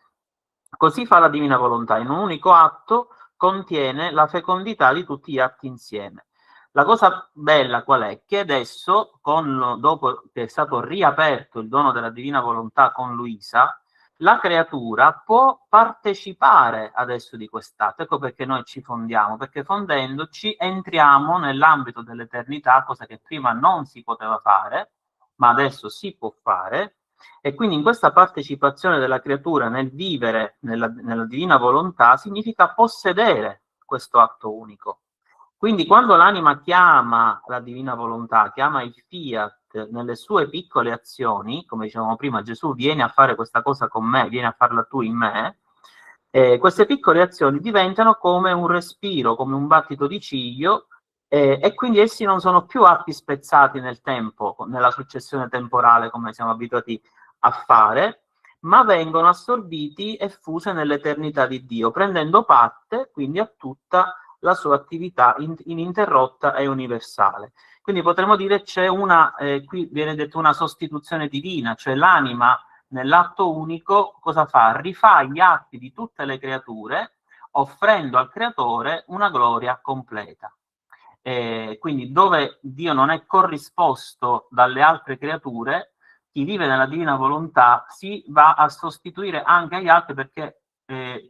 Speaker 2: Così fa la divina volontà, in un unico atto contiene la fecondità di tutti gli atti insieme. La cosa bella qual è? Che adesso, dopo che è stato riaperto il dono della divina volontà con Luisa, la creatura può partecipare adesso di quest'atto. Ecco perché noi ci fondiamo, perché fondendoci entriamo nell'ambito dell'eternità, cosa che prima non si poteva fare, ma adesso si può fare, e quindi in questa partecipazione della creatura nel vivere nella divina volontà significa possedere questo atto unico. Quindi quando l'anima chiama la divina volontà, chiama il fiat nelle sue piccole azioni, come dicevamo prima, Gesù viene a fare questa cosa con me, viene a farla tu in me, queste piccole azioni diventano come un respiro, come un battito di ciglio, e quindi essi non sono più atti spezzati nel tempo, nella successione temporale come siamo abituati a fare, ma vengono assorbiti e fuse nell'eternità di Dio, prendendo parte quindi a tutta la sua attività ininterrotta e universale. Quindi potremmo dire c'è qui viene detto una sostituzione divina, cioè l'anima nell'atto unico cosa fa? Rifà gli atti di tutte le creature, offrendo al creatore una gloria completa. Quindi dove Dio non è corrisposto dalle altre creature, chi vive nella divina volontà si va a sostituire anche agli altri, perché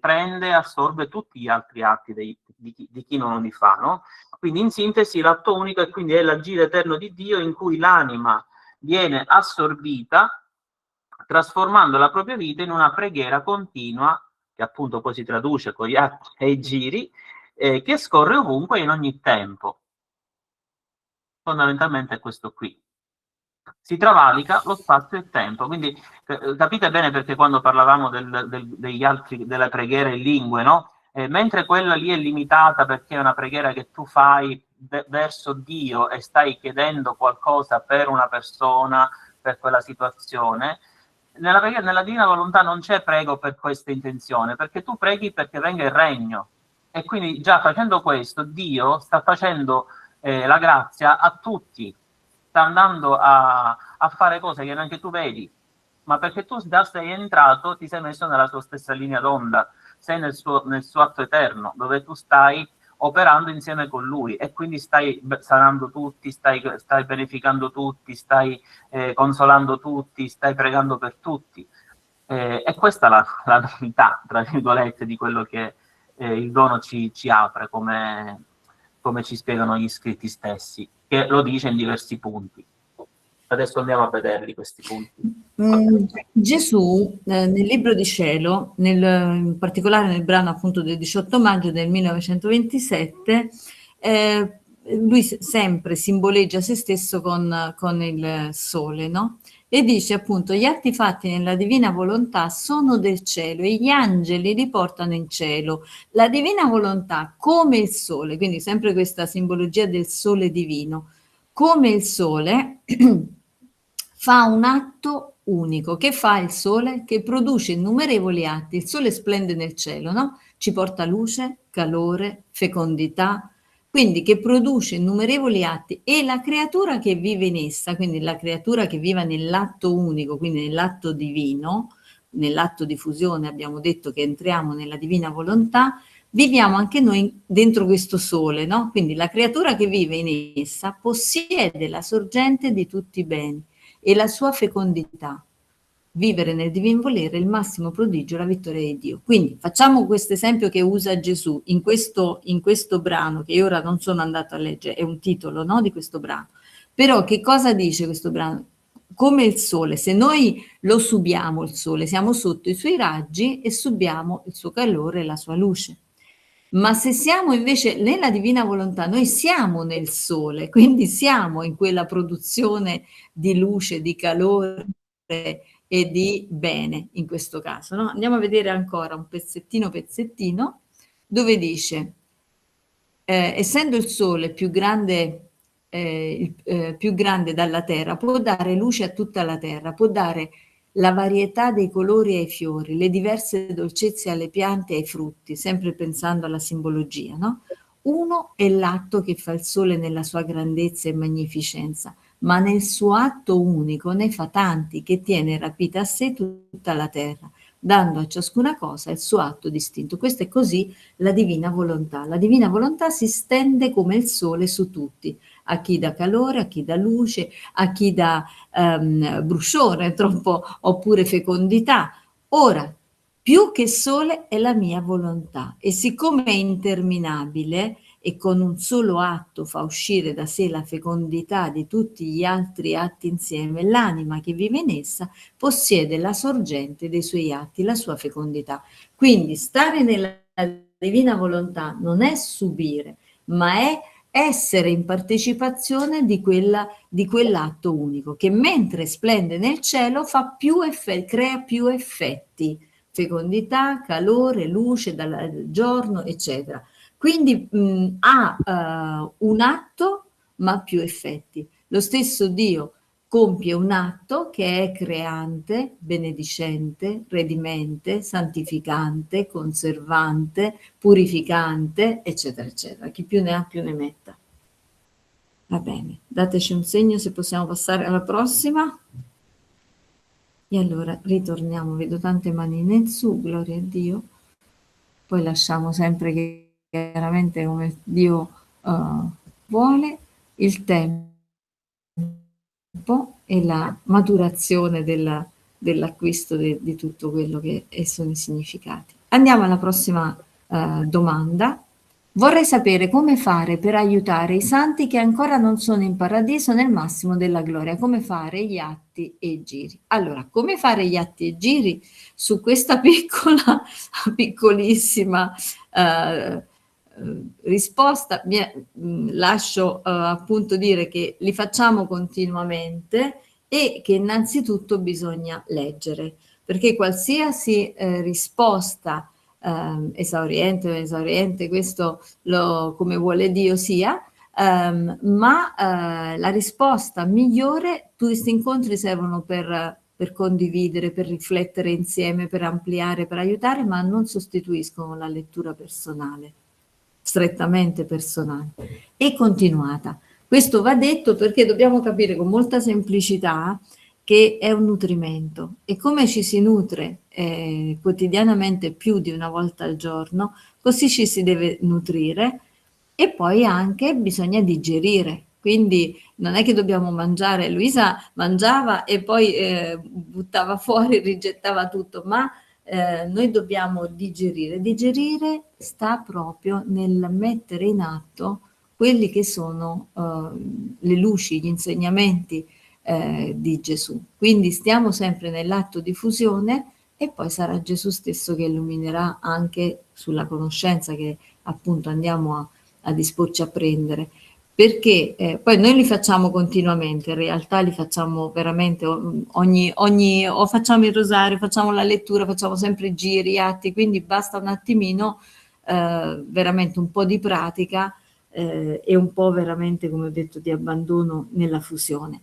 Speaker 2: prende e assorbe tutti gli altri atti di chi non li fa, no? Quindi in sintesi l'atto unico è quindi l'agire eterno di Dio, in cui l'anima viene assorbita, trasformando la propria vita in una preghiera continua, che appunto poi si traduce con gli atti e i giri, che scorre ovunque in ogni tempo. Fondamentalmente è questo qui. Si travalica lo spazio e il tempo. Quindi capite bene perché quando parlavamo della preghiera in lingue, no? Mentre quella lì è limitata perché è una preghiera che tu fai verso Dio e stai chiedendo qualcosa per una persona, per quella situazione, nella divina volontà non c'è prego per questa intenzione, perché tu preghi perché venga il regno. E quindi già facendo questo, Dio sta facendo la grazia a tutti, sta andando a fare cose che neanche tu vedi, ma perché tu già sei entrato, ti sei messo nella sua stessa linea d'onda, sei nel suo atto eterno, dove tu stai operando insieme con lui, e quindi stai sanando tutti, stai beneficando tutti, stai consolando tutti, stai pregando per tutti. E questa è la novità, tra virgolette, di quello che il dono ci apre, come ci spiegano gli scritti stessi, che lo dice in diversi punti. Adesso andiamo a vederli questi punti.
Speaker 1: Gesù nel Libro di Cielo, in particolare nel brano appunto del 18 maggio del 1927, lui sempre simboleggia se stesso con il sole, no? E dice appunto: gli atti fatti nella divina volontà sono del cielo e gli angeli li portano in cielo. La divina volontà, come il sole, quindi sempre questa simbologia del sole divino, come il sole fa un atto unico. Che fa il sole? Che produce innumerevoli atti. Il sole splende nel cielo, no? Ci porta luce, calore, fecondità, quindi che produce innumerevoli atti, e la creatura che vive in essa, quindi la creatura che vive nell'atto unico, quindi nell'atto divino, nell'atto di fusione abbiamo detto che entriamo nella divina volontà, viviamo anche noi dentro questo sole, no? Quindi la creatura che vive in essa possiede la sorgente di tutti i beni e la sua fecondità. Vivere nel divin volere il massimo prodigio, la vittoria di Dio. Quindi facciamo questo esempio che usa Gesù in questo brano, che io ora non sono andato a leggere, è un titolo, no, di questo brano. Però che cosa dice questo brano? Come il sole, se noi lo subiamo il sole, siamo sotto i suoi raggi e subiamo il suo calore e la sua luce. Ma se siamo invece nella divina volontà, noi siamo nel sole, quindi siamo in quella produzione di luce, di calore e di bene in questo caso, no? Andiamo a vedere ancora un pezzettino dove dice essendo il sole più grande dalla terra, può dare luce a tutta la terra, può dare la varietà dei colori ai fiori, le diverse dolcezze alle piante e ai frutti, sempre pensando alla simbologia, no? Uno è l'atto che fa il sole nella sua grandezza e magnificenza, ma nel suo atto unico ne fa tanti che tiene rapita a sé tutta la terra, dando a ciascuna cosa il suo atto distinto. Questo è così la divina volontà. La divina volontà si stende come il sole su tutti, a chi dà calore, a chi dà luce, a chi dà brusciore, troppo, oppure fecondità. Ora, più che sole è la mia volontà e siccome è interminabile e con un solo atto fa uscire da sé la fecondità di tutti gli altri atti insieme, l'anima che vive in essa possiede la sorgente dei suoi atti, la sua fecondità. Quindi stare nella divina volontà non è subire, ma è essere in partecipazione di quell'atto unico che mentre splende nel cielo fa più crea più effetti, fecondità, calore, luce dal giorno, eccetera. Quindi ha un atto ma più effetti. Lo stesso Dio compie un atto che è creante, benedicente, redimente, santificante, conservante, purificante, eccetera, eccetera. Chi più ne ha più ne metta. Va bene, dateci un segno se possiamo passare alla prossima. E allora ritorniamo, vedo tante manine in su, gloria a Dio. Poi lasciamo sempre che chiaramente come Dio vuole il tempo e la maturazione dell'acquisto di tutto quello che sono i significati. Andiamo alla prossima domanda. Vorrei sapere come fare per aiutare i santi che ancora non sono in paradiso nel massimo della gloria, come fare gli atti e i giri. Allora, come fare gli atti e i giri? Su questa piccolissima risposta lascio appunto dire che li facciamo continuamente e che innanzitutto bisogna leggere, perché qualsiasi risposta esauriente o esauriente, questo come vuole Dio sia, ma la risposta migliore, questi incontri servono per condividere, per riflettere insieme, per ampliare, per aiutare, ma non sostituiscono la lettura personale, strettamente personale e continuata. Questo va detto perché dobbiamo capire con molta semplicità che è un nutrimento e come ci si nutre quotidianamente più di una volta al giorno, così ci si deve nutrire e poi anche bisogna digerire. Quindi non è che dobbiamo mangiare, Luisa mangiava e poi buttava fuori, rigettava tutto, ma noi dobbiamo digerire. Digerire sta proprio nel mettere in atto quelli che sono le luci, gli insegnamenti di Gesù. Quindi stiamo sempre nell'atto di fusione e poi sarà Gesù stesso che illuminerà anche sulla conoscenza che appunto andiamo a disporci a prendere. Perché poi noi li facciamo continuamente, in realtà li facciamo veramente o facciamo il rosario, facciamo la lettura, facciamo sempre giri, atti, quindi basta un attimino veramente un po' di pratica e un po' veramente, come ho detto, di abbandono nella fusione.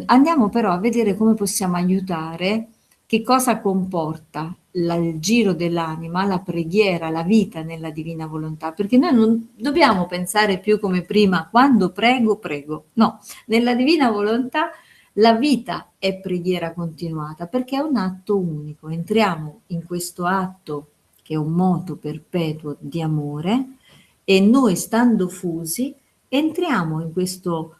Speaker 1: Andiamo però a vedere come possiamo aiutare, che cosa comporta il giro dell'anima, la preghiera, la vita nella divina volontà, perché noi non dobbiamo pensare più come prima, quando prego, prego. No, nella divina volontà La vita è preghiera continuata perché è un atto unico. Entriamo in questo atto che è un moto perpetuo di amore e noi, stando fusi, entriamo in questo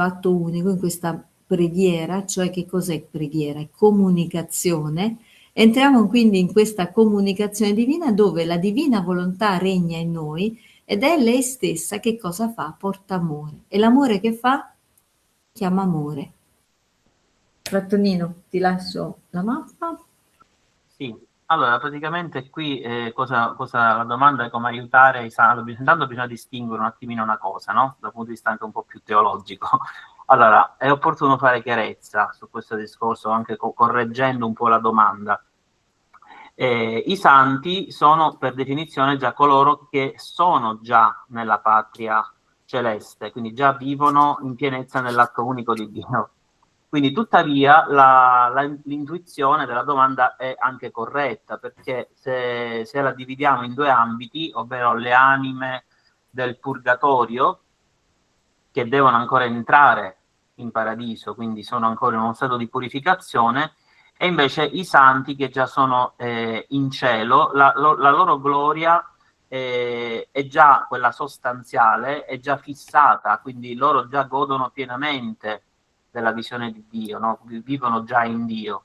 Speaker 1: atto unico, in questa preghiera, cioè che cos'è preghiera? È comunicazione. Entriamo quindi in questa comunicazione divina dove la divina volontà regna in noi ed è lei stessa che cosa fa? Porta amore. E l'amore che fa? Chiama amore. Frattonino, ti lascio la mappa.
Speaker 2: Sì, allora praticamente qui la domanda è come aiutare i santi. Intanto bisogna distinguere un attimino una cosa, no? Dal punto di vista anche un po' più teologico. Allora, è opportuno fare chiarezza su questo discorso, anche correggendo un po' la domanda. I santi sono per definizione già coloro che sono già nella patria celeste, quindi già vivono in pienezza nell'atto unico di Dio. Quindi tuttavia l'intuizione della domanda è anche corretta, perché se la dividiamo in due ambiti, ovvero le anime del purgatorio, che devono ancora entrare in paradiso, quindi sono ancora in uno stato di purificazione, e invece i santi che già sono in cielo, la loro gloria è già quella sostanziale, è già fissata, quindi loro già godono pienamente della visione di Dio, no? Vivono già in Dio.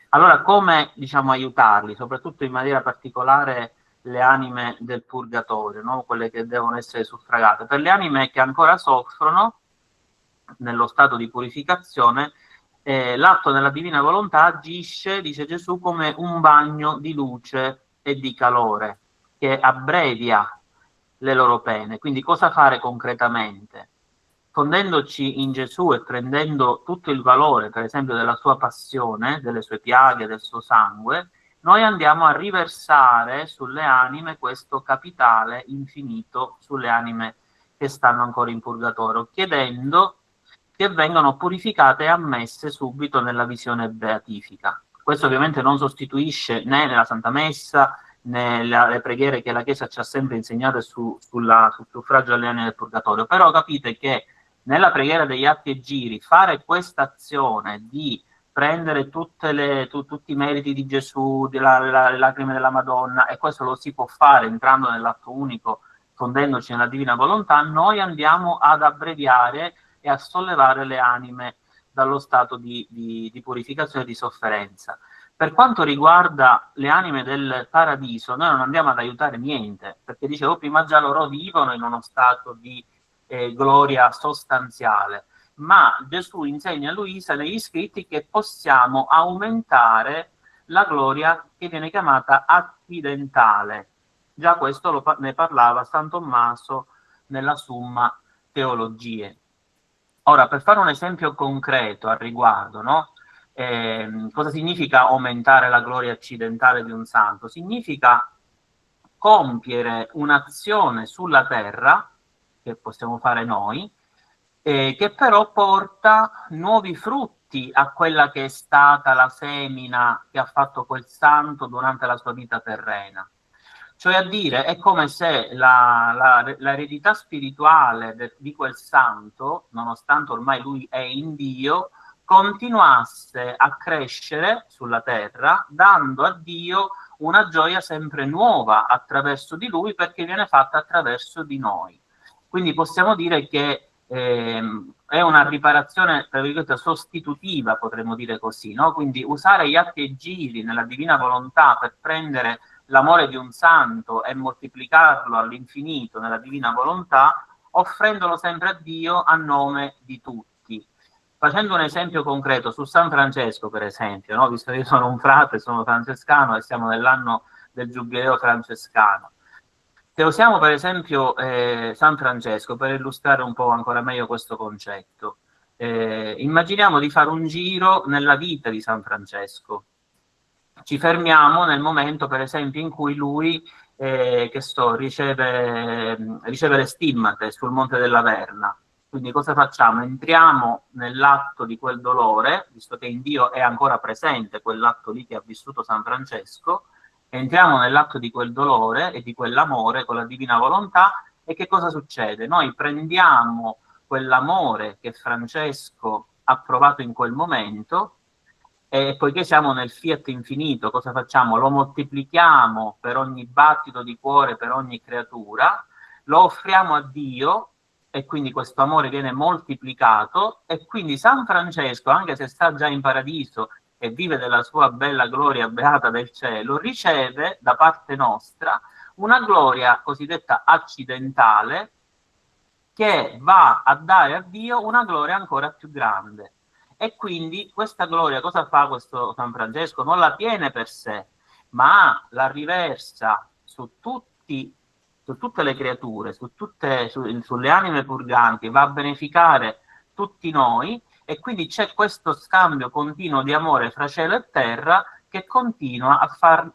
Speaker 2: Allora, come diciamo aiutarli, soprattutto in maniera particolare le anime del purgatorio, no? Quelle che devono essere suffragate? Per le anime che ancora soffrono nello stato di purificazione, l'atto della divina volontà agisce, dice Gesù, come un bagno di luce e di calore che abbrevia le loro pene. Quindi cosa fare concretamente? Fondendoci in Gesù e prendendo tutto il valore, per esempio, della sua passione, delle sue piaghe, del suo sangue, noi andiamo a riversare sulle anime questo capitale infinito, sulle anime che stanno ancora in purgatorio, chiedendo che vengano purificate e ammesse subito nella visione beatifica. Questo ovviamente non sostituisce né nella Santa Messa né le preghiere che la Chiesa ci ha sempre insegnato sul suffragio alle anime del purgatorio, però capite che nella preghiera degli atti e giri fare questa azione di prendere tutti i meriti di Gesù, le lacrime della Madonna, e questo lo si può fare entrando nell'atto unico, fondendoci nella divina volontà, noi andiamo ad abbreviare e a sollevare le anime dallo stato di purificazione e di sofferenza. Per quanto riguarda le anime del paradiso, noi non andiamo ad aiutare niente, perché dicevo prima già loro vivono in uno stato di gloria sostanziale, ma Gesù insegna a Luisa negli scritti che possiamo aumentare la gloria che viene chiamata accidentale. Già questo ne parlava San Tommaso nella Summa Teologie. Ora, per fare un esempio concreto al riguardo, no? Cosa significa aumentare la gloria accidentale di un santo? Significa compiere un'azione sulla terra, che possiamo fare noi, che però porta nuovi frutti a quella che è stata la semina che ha fatto quel santo durante la sua vita terrena. Cioè a dire, è come se l'eredità spirituale di quel santo, nonostante ormai lui è in Dio, continuasse a crescere sulla terra, dando a Dio una gioia sempre nuova attraverso di lui, perché viene fatta attraverso di noi. Quindi possiamo dire che è una riparazione, tra virgolette, sostitutiva, potremmo dire così, no? Quindi usare gli atti e giri nella divina volontà per prendere l'amore di un santo e moltiplicarlo all'infinito nella divina volontà, offrendolo sempre a Dio a nome di tutti. Facendo un esempio concreto su San Francesco, per esempio, no? Visto che io sono un frate, sono francescano e siamo nell'anno del giubileo francescano. Se usiamo per esempio San Francesco per illustrare un po' ancora meglio questo concetto, immaginiamo di fare un giro nella vita di San Francesco. Ci fermiamo nel momento, per esempio, in cui lui riceve le stimmate sul Monte della Verna. Quindi cosa facciamo? Entriamo nell'atto di quel dolore, visto che in Dio è ancora presente quell'atto lì che ha vissuto San Francesco, entriamo nell'atto di quel dolore e di quell'amore con la divina volontà, e che cosa succede? Noi prendiamo quell'amore che Francesco approvato in quel momento, e poiché siamo nel fiat infinito, cosa facciamo? Lo moltiplichiamo per ogni battito di cuore, per ogni creatura, lo offriamo a Dio, e quindi questo amore viene moltiplicato, e quindi San Francesco, anche se sta già in paradiso e vive della sua bella gloria beata del cielo, riceve da parte nostra una gloria cosiddetta accidentale, che va a dare a Dio una gloria ancora più grande. E quindi questa gloria cosa fa questo San Francesco? Non la tiene per sé, ma la riversa su tutte le creature, sulle anime purganti, va a beneficare tutti noi, e quindi c'è questo scambio continuo di amore fra cielo e terra, che continua a far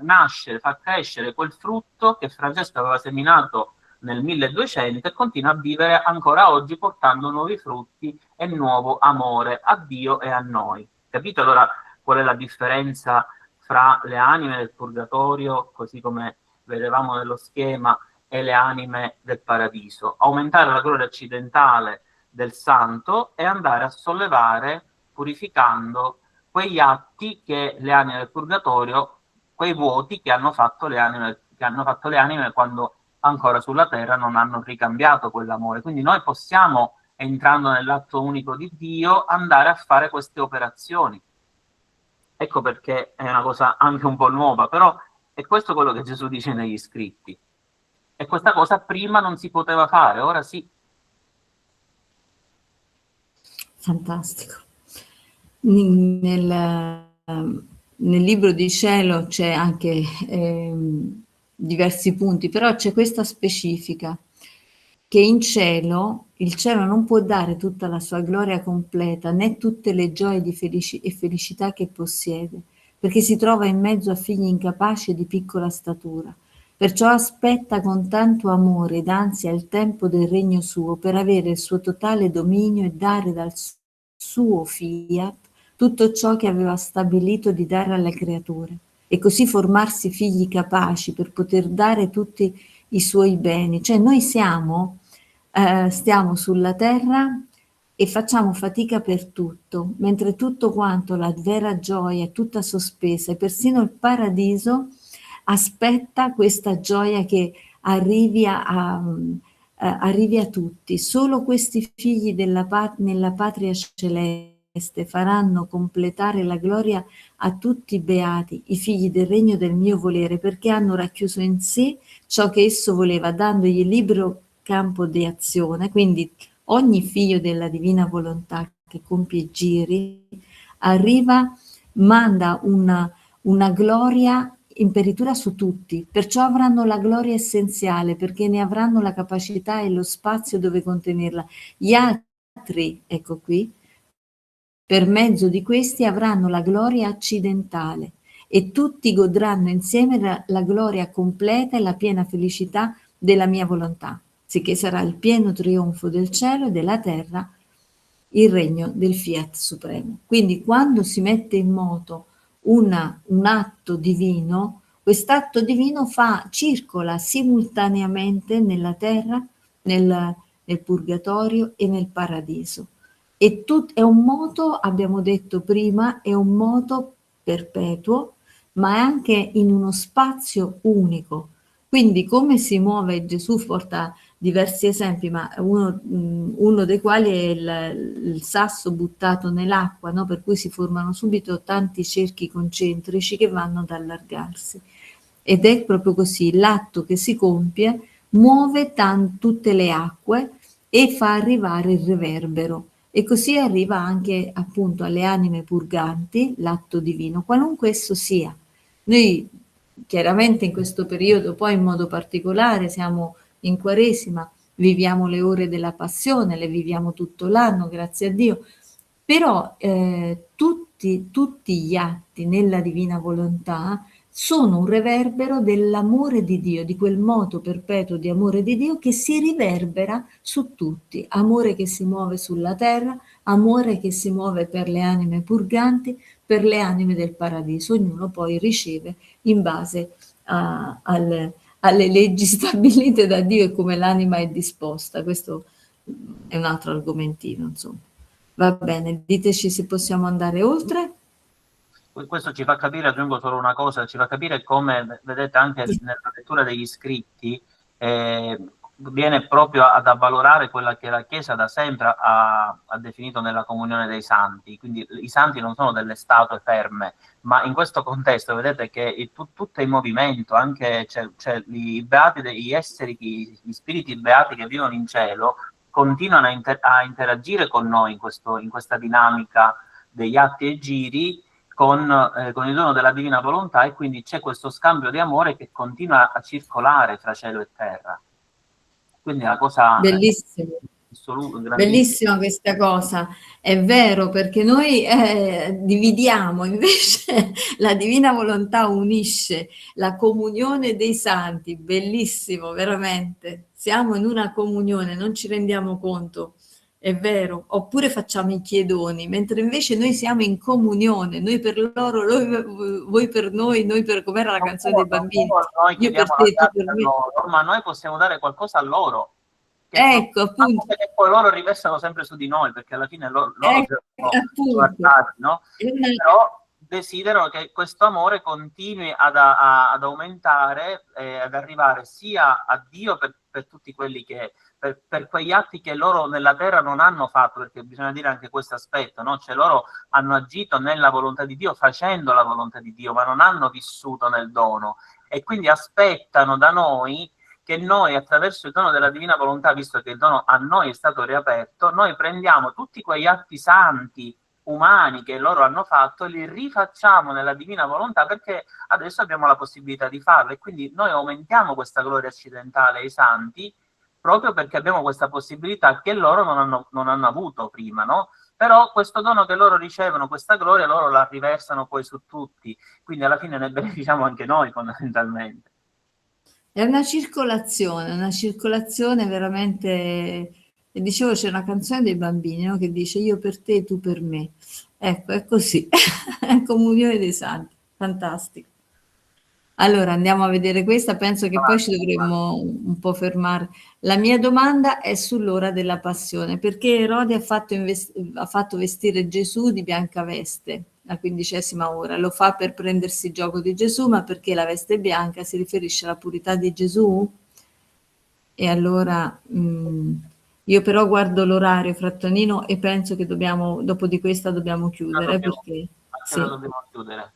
Speaker 2: nascere, far crescere quel frutto che Francesco aveva seminato nel 1200 e continua a vivere ancora oggi, portando nuovi frutti e nuovo amore a Dio e a noi. Capite allora qual è la differenza fra le anime del purgatorio, così come vedevamo nello schema, e le anime del paradiso? Aumentare la gloria accidentale del santo e andare a sollevare, purificando quegli atti che le anime del purgatorio, quei vuoti che hanno fatto le anime quando ancora sulla terra non hanno ricambiato quell'amore. Quindi noi possiamo, entrando nell'atto unico di Dio, andare a fare queste operazioni. Ecco perché è una cosa anche un po' nuova, però è questo quello che Gesù dice negli scritti. E questa cosa prima non si poteva fare, ora sì.
Speaker 1: Fantastico. Nel libro di cielo c'è anche diversi punti, però c'è questa specifica, che in cielo il cielo non può dare tutta la sua gloria completa, né tutte le gioie di felicità che possiede, perché si trova in mezzo a figli incapaci e di piccola statura. Perciò aspetta con tanto amore ed ansia il tempo del regno suo, per avere il suo totale dominio e dare dal suo fiat tutto ciò che aveva stabilito di dare alle creature, e così formarsi figli capaci per poter dare tutti i suoi beni. Cioè noi stiamo sulla terra e facciamo fatica per tutto, mentre tutto quanto, la vera gioia è tutta sospesa, e persino il paradiso aspetta questa gioia che arrivi a tutti. Solo questi figli nella patria celeste faranno completare la gloria a tutti i beati, i figli del regno del mio volere, perché hanno racchiuso in sé ciò che esso voleva, dandogli libero campo di azione. Quindi ogni figlio della divina volontà che compie i giri arriva, manda una gloria imperitura su tutti, perciò avranno la gloria essenziale, perché ne avranno la capacità e lo spazio dove contenerla. Gli altri, ecco qui, per mezzo di questi avranno la gloria accidentale, e tutti godranno insieme la gloria completa e la piena felicità della mia volontà, sicché sarà il pieno trionfo del cielo e della terra, il regno del Fiat Supremo. Quindi quando si mette in moto un atto divino, quest'atto divino circola simultaneamente nella terra, nel purgatorio e nel paradiso. E è un moto, abbiamo detto prima, è un moto perpetuo, ma è anche in uno spazio unico. Quindi come si muove Gesù, porta diversi esempi, ma uno dei quali è il sasso buttato nell'acqua, no? Per cui si formano subito tanti cerchi concentrici che vanno ad allargarsi. Ed è proprio così, l'atto che si compie muove tutte le acque e fa arrivare il reverbero. E così arriva anche appunto alle anime purganti l'atto divino, qualunque esso sia. Noi chiaramente in questo periodo, poi in modo particolare, siamo in Quaresima, viviamo le ore della passione, le viviamo tutto l'anno, grazie a Dio, però tutti gli atti nella divina volontà sono un reverbero dell'amore di Dio, di quel moto perpetuo di amore di Dio che si riverbera su tutti, amore che si muove sulla terra, amore che si muove per le anime purganti, per le anime del paradiso, ognuno poi riceve in base alle leggi stabilite da Dio e come l'anima è disposta. Questo è un altro argomentino, insomma. Va bene, diteci se possiamo andare oltre.
Speaker 2: Questo ci fa capire, aggiungo solo una cosa, ci fa capire come, vedete, anche nella lettura degli scritti, viene proprio ad avvalorare quella che la Chiesa da sempre ha definito nella comunione dei santi. Quindi i santi non sono delle statue ferme, ma in questo contesto vedete che tutto è in movimento, anche c'è i beati, gli esseri, gli spiriti beati che vivono in cielo, continuano a interagire con noi in questa dinamica degli atti e giri con il dono della divina volontà, e quindi c'è questo scambio di amore che continua a circolare fra cielo e terra. Quindi è una cosa
Speaker 1: Bellissimo. Bellissima questa cosa, è vero, perché noi dividiamo, invece la divina volontà unisce, la comunione dei santi, bellissimo, veramente. Siamo in una comunione, non ci rendiamo conto, è vero. Oppure facciamo i chiedoni, mentre invece noi siamo in comunione, noi per loro, voi per noi per, com'era la canzone dei bambini,
Speaker 2: noi
Speaker 1: io per
Speaker 2: chiediamo
Speaker 1: te, tu per me.
Speaker 2: loro, ma noi possiamo dare qualcosa a loro.
Speaker 1: Ecco, appunto.
Speaker 2: Che poi loro riversano sempre su di noi, perché alla fine loro
Speaker 1: appunto.
Speaker 2: guardati, no? Però desiderano che questo amore continui ad aumentare, ad arrivare sia a Dio per tutti quelli che, per quegli atti che loro nella terra non hanno fatto, perché bisogna dire anche questo aspetto, no? Cioè loro hanno agito nella volontà di Dio, facendo la volontà di Dio, ma non hanno vissuto nel dono, e quindi aspettano da noi che noi, attraverso il dono della divina volontà, visto che il dono a noi è stato riaperto, noi prendiamo tutti quegli atti santi umani che loro hanno fatto e li rifacciamo nella divina volontà, perché adesso abbiamo la possibilità di farlo, e quindi noi aumentiamo questa gloria accidentale ai santi proprio perché abbiamo questa possibilità che loro non hanno avuto prima, no? Però questo dono che loro ricevono, questa gloria, loro la riversano poi su tutti, quindi alla fine ne beneficiamo anche noi fondamentalmente.
Speaker 1: È una circolazione veramente. E dicevo, c'è una canzone dei bambini, no, che dice io per te, tu per me. Ecco, è così, è comunione dei santi, fantastico. Allora, andiamo a vedere questa, penso che poi ci dovremmo un po' fermare. La mia domanda è sull'ora della passione, perché Erode ha fatto vestire Gesù di bianca veste, la 15ª ora. Lo fa per prendersi gioco di Gesù, ma perché la veste bianca si riferisce alla purità di Gesù? E allora io però guardo l'orario, Frattonino, e penso che dopo di questa dobbiamo chiudere, perché
Speaker 2: sì. Dobbiamo chiudere.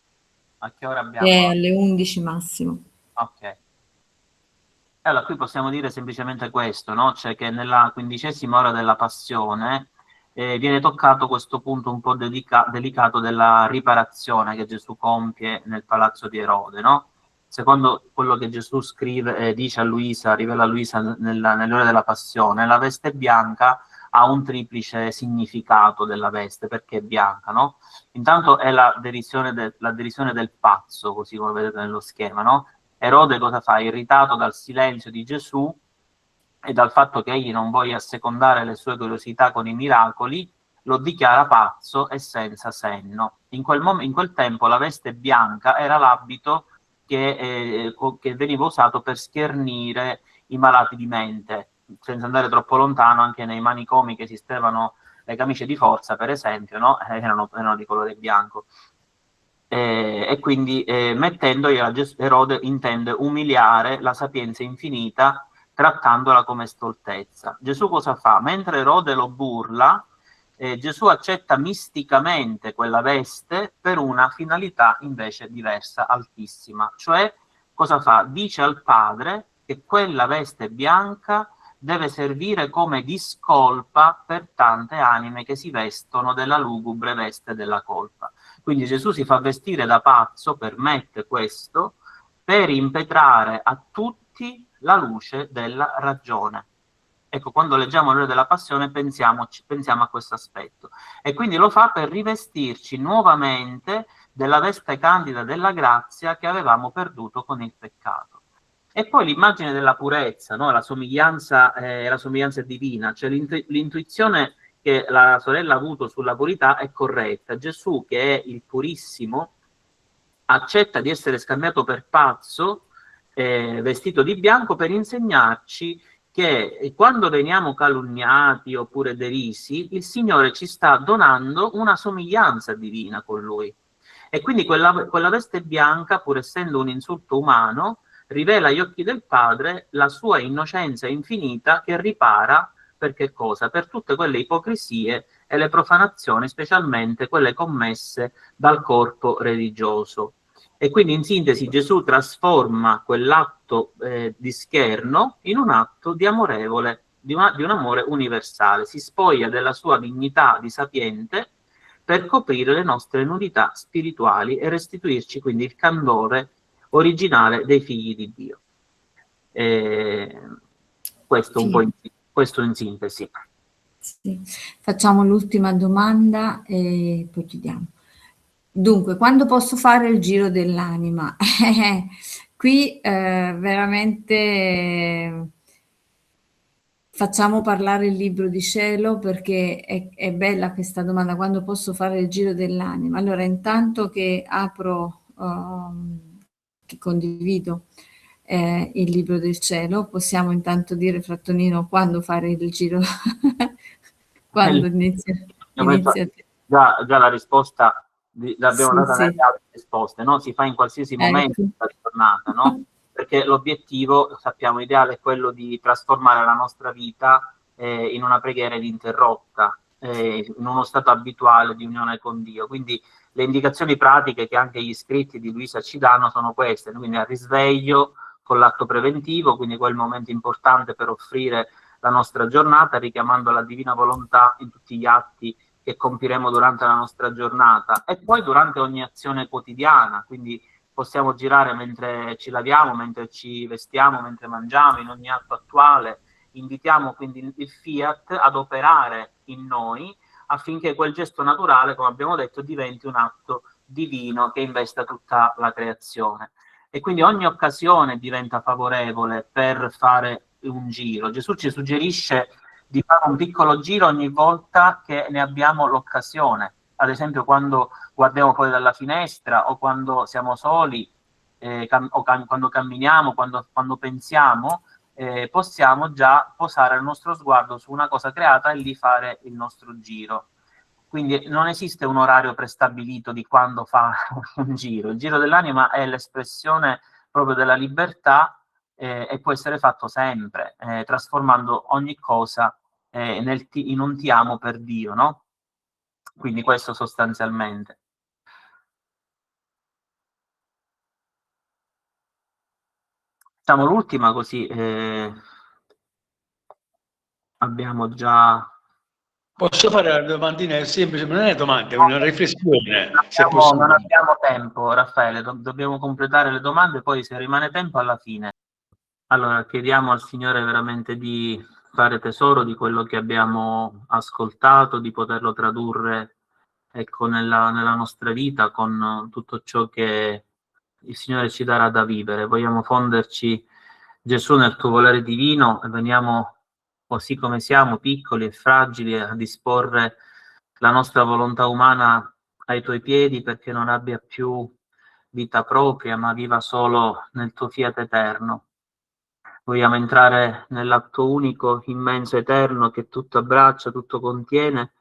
Speaker 2: A che ora abbiamo?
Speaker 1: Alle 11 massimo.
Speaker 2: Ok. Allora, qui possiamo dire semplicemente questo, no? Cioè che nella 15ª ora della passione viene toccato questo punto un po' delicato della riparazione che Gesù compie nel palazzo di Erode, no? Secondo quello che Gesù scrive, dice a Luisa, rivela a Luisa nell'ora della passione, la veste bianca ha un triplice significato della veste, perché è bianca, no? Intanto è la derisione del pazzo, così come vedete nello schema, no? Erode cosa fa? Irritato dal silenzio di Gesù e dal fatto che egli non voglia assecondare le sue curiosità con i miracoli, lo dichiara pazzo e senza senno. In quel tempo la veste bianca era l'abito che veniva usato per schernire i malati di mente, senza andare troppo lontano. Anche nei manicomi che esistevano le camicie di forza, per esempio, no? erano di colore bianco. E quindi mettendogli Erode intende umiliare la sapienza infinita trattandola come stoltezza. Gesù cosa fa? Mentre Erode lo burla, Gesù accetta misticamente quella veste per una finalità invece diversa, altissima. Cioè, cosa fa? Dice al Padre che quella veste bianca deve servire come discolpa per tante anime che si vestono della lugubre veste della colpa. Quindi Gesù si fa vestire da pazzo, permette questo, per impetrare a tutti la luce della ragione. Ecco, quando leggiamo l'ora della passione pensiamo a questo aspetto. E quindi lo fa per rivestirci nuovamente della veste candida della grazia che avevamo perduto con il peccato. E poi l'immagine della purezza, no? La somiglianza divina, cioè l'intuizione che la sorella ha avuto sulla purità è corretta. Gesù, che è il purissimo, accetta di essere scambiato per pazzo, vestito di bianco, per insegnarci che quando veniamo calunniati oppure derisi, il Signore ci sta donando una somiglianza divina con Lui. E quindi quella veste bianca, pur essendo un insulto umano, rivela agli occhi del Padre la sua innocenza infinita che ripara per che cosa? Per tutte quelle ipocrisie e le profanazioni, specialmente quelle commesse dal corpo religioso. E quindi in sintesi Gesù trasforma quell'atto di scherno in un atto di amorevole, di un amore universale. Si spoglia della sua dignità di sapiente per coprire le nostre nudità spirituali e restituirci quindi il candore originale dei figli di Dio. Questo un po' questo in sintesi.
Speaker 1: Sì. Facciamo l'ultima domanda e poi chiudiamo. Dunque, quando posso fare il giro dell'anima? Qui veramente facciamo parlare il libro di cielo, perché è bella questa domanda, quando posso fare il giro dell'anima? Allora, intanto che apro, che condivido il libro del cielo, possiamo intanto dire, Frattonino, quando fare il giro? Quando inizia?
Speaker 2: Già la risposta l'abbiamo data
Speaker 1: Sì.
Speaker 2: nelle altre risposte, no? Si fa in qualsiasi momento della giornata, no? Perché l'obiettivo, sappiamo, ideale è quello di trasformare la nostra vita in una preghiera ininterrotta, in uno stato abituale di unione con Dio. Quindi le indicazioni pratiche che anche gli scritti di Luisa ci danno sono queste, quindi al risveglio con l'atto preventivo, quindi quel momento importante per offrire la nostra giornata, richiamando la divina volontà in tutti gli atti che compiremo durante la nostra giornata, e poi durante ogni azione quotidiana, quindi possiamo girare mentre ci laviamo, mentre ci vestiamo, mentre mangiamo, in ogni atto attuale. Invitiamo quindi il Fiat ad operare in noi affinché quel gesto naturale, come abbiamo detto, diventi un atto divino che investa tutta la creazione. E quindi ogni occasione diventa favorevole per fare un giro. Gesù ci suggerisce di fare un piccolo giro ogni volta che ne abbiamo l'occasione. Ad esempio quando guardiamo fuori dalla finestra, o quando siamo soli, quando camminiamo, quando pensiamo, possiamo già posare il nostro sguardo su una cosa creata e lì fare il nostro giro. Quindi non esiste un orario prestabilito di quando fa un giro. Il giro dell'anima è l'espressione proprio della libertà, e può essere fatto sempre, trasformando ogni cosa in un ti amo per Dio, no? Quindi questo sostanzialmente. Facciamo l'ultima, così abbiamo già...
Speaker 4: Posso fare la domandina semplice, non è una domanda, è una riflessione.
Speaker 2: Non abbiamo tempo, Raffaele, dobbiamo completare le domande, poi se rimane tempo alla fine. Allora, chiediamo al Signore veramente di fare tesoro di quello che abbiamo ascoltato, di poterlo tradurre, ecco, nella nostra vita, con tutto ciò che il Signore ci darà da vivere. Vogliamo fonderci, Gesù, nel tuo volere divino, e veniamo così come siamo, piccoli e fragili, a disporre la nostra volontà umana ai tuoi piedi, perché non abbia più vita propria, ma viva solo nel tuo fiat eterno. Vogliamo entrare nell'atto unico, immenso, eterno, che tutto abbraccia, tutto contiene,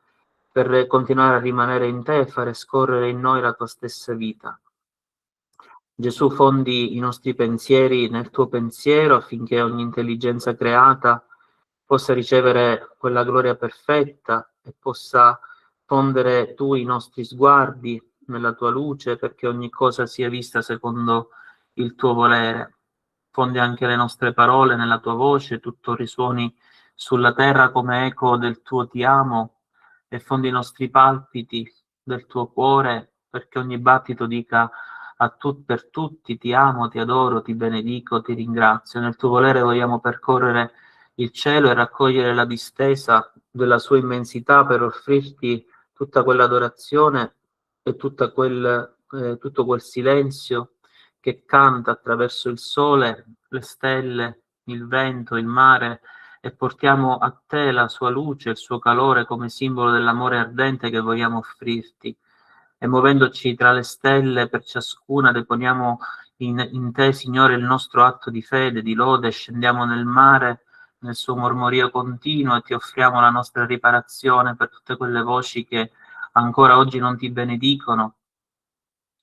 Speaker 2: per continuare a rimanere in te e fare scorrere in noi la tua stessa vita. Gesù, fondi i nostri pensieri nel tuo pensiero, affinché ogni intelligenza creata possa ricevere quella gloria perfetta e possa fondere tu i nostri sguardi nella tua luce, perché ogni cosa sia vista secondo il tuo volere. Fondi anche le nostre parole nella tua voce, tutto risuoni sulla terra come eco del tuo ti amo, e fondi i nostri palpiti del tuo cuore, perché ogni battito dica per tutti ti amo, ti adoro, ti benedico, ti ringrazio. Nel tuo volere vogliamo percorrere il cielo e raccogliere la distesa della sua immensità per offrirti tutta quell'adorazione e tutto quel silenzio che canta attraverso il sole, le stelle, il vento, il mare, e portiamo a te la sua luce, il suo calore come simbolo dell'amore ardente che vogliamo offrirti. E muovendoci tra le stelle, per ciascuna deponiamo in te, Signore, il nostro atto di fede, di lode, scendiamo nel mare nel suo mormorio continuo, e ti offriamo la nostra riparazione per tutte quelle voci che ancora oggi non ti benedicono.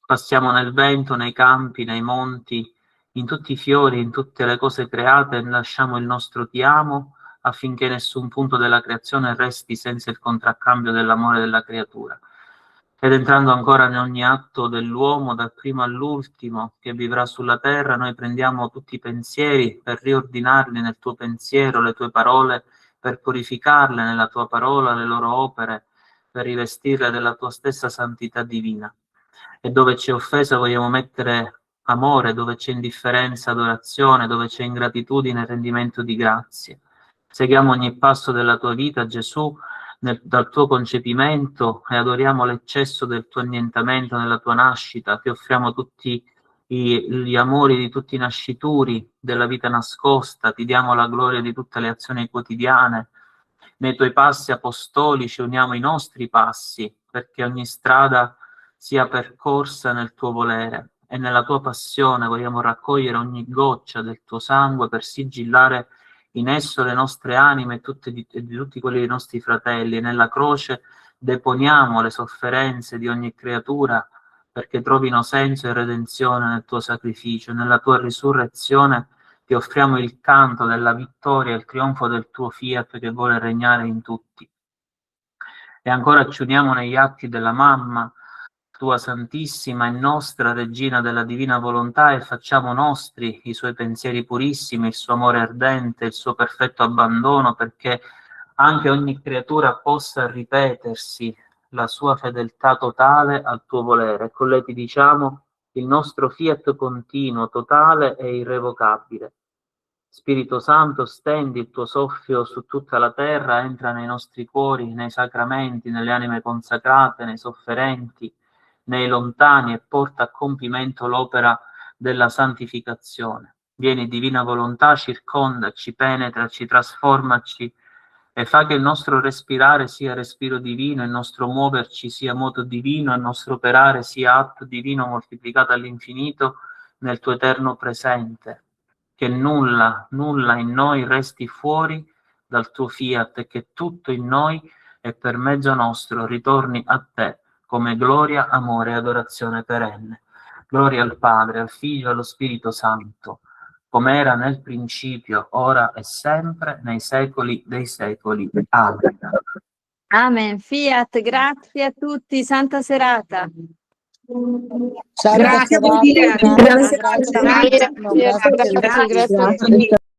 Speaker 2: Passiamo nel vento, nei campi, nei monti, in tutti i fiori, in tutte le cose create, e lasciamo il nostro ti amo affinché nessun punto della creazione resti senza il contraccambio dell'amore della creatura. Ed entrando ancora in ogni atto dell'uomo, dal primo all'ultimo, che vivrà sulla terra, noi prendiamo tutti i pensieri per riordinarli nel tuo pensiero, le tue parole, per purificarle nella tua parola, le loro opere, per rivestirle della tua stessa santità divina. E dove c'è offesa vogliamo mettere amore, dove c'è indifferenza, adorazione, dove c'è ingratitudine, rendimento di grazie. Seguiamo ogni passo della tua vita, Gesù, dal tuo concepimento, e adoriamo l'eccesso del tuo annientamento nella tua nascita. Ti offriamo tutti gli amori di tutti i nascituri della vita nascosta, ti diamo la gloria di tutte le azioni quotidiane. Nei tuoi passi apostolici uniamo i nostri passi, perché ogni strada sia percorsa nel tuo volere, e nella tua passione vogliamo raccogliere ogni goccia del tuo sangue per sigillare in esso le nostre anime e di tutti quelli dei nostri fratelli. E nella croce deponiamo le sofferenze di ogni creatura perché trovino senso e redenzione nel tuo sacrificio. Nella tua risurrezione ti offriamo il canto della vittoria e il trionfo del tuo fiat che vuole regnare in tutti. E ancora ci uniamo negli atti della mamma, tua Santissima e nostra Regina della Divina Volontà, e facciamo nostri i suoi pensieri purissimi, il suo amore ardente, il suo perfetto abbandono, perché anche ogni creatura possa ripetersi la sua fedeltà totale al tuo volere. E con lei ti diciamo il nostro fiat continuo, totale e irrevocabile. Spirito Santo, stendi il tuo soffio su tutta la terra, entra nei nostri cuori, nei sacramenti, nelle anime consacrate, nei sofferenti, nei lontani, e porta a compimento l'opera della santificazione. Vieni, divina volontà, circondaci, penetraci, trasformaci, e fa che il nostro respirare sia respiro divino, il nostro muoverci sia moto divino, il nostro operare sia atto divino moltiplicato all'infinito nel tuo eterno presente. Che nulla in noi resti fuori dal tuo fiat, e che tutto in noi e per mezzo nostro ritorni a te come gloria, amore e adorazione perenne. Gloria al Padre, al Figlio e allo Spirito Santo, come era nel principio, ora e sempre, nei secoli dei secoli. Amen.
Speaker 1: Amen. Fiat, grazie a tutti, santa serata.
Speaker 3: Grazie a tutti.
Speaker 5: Grazie.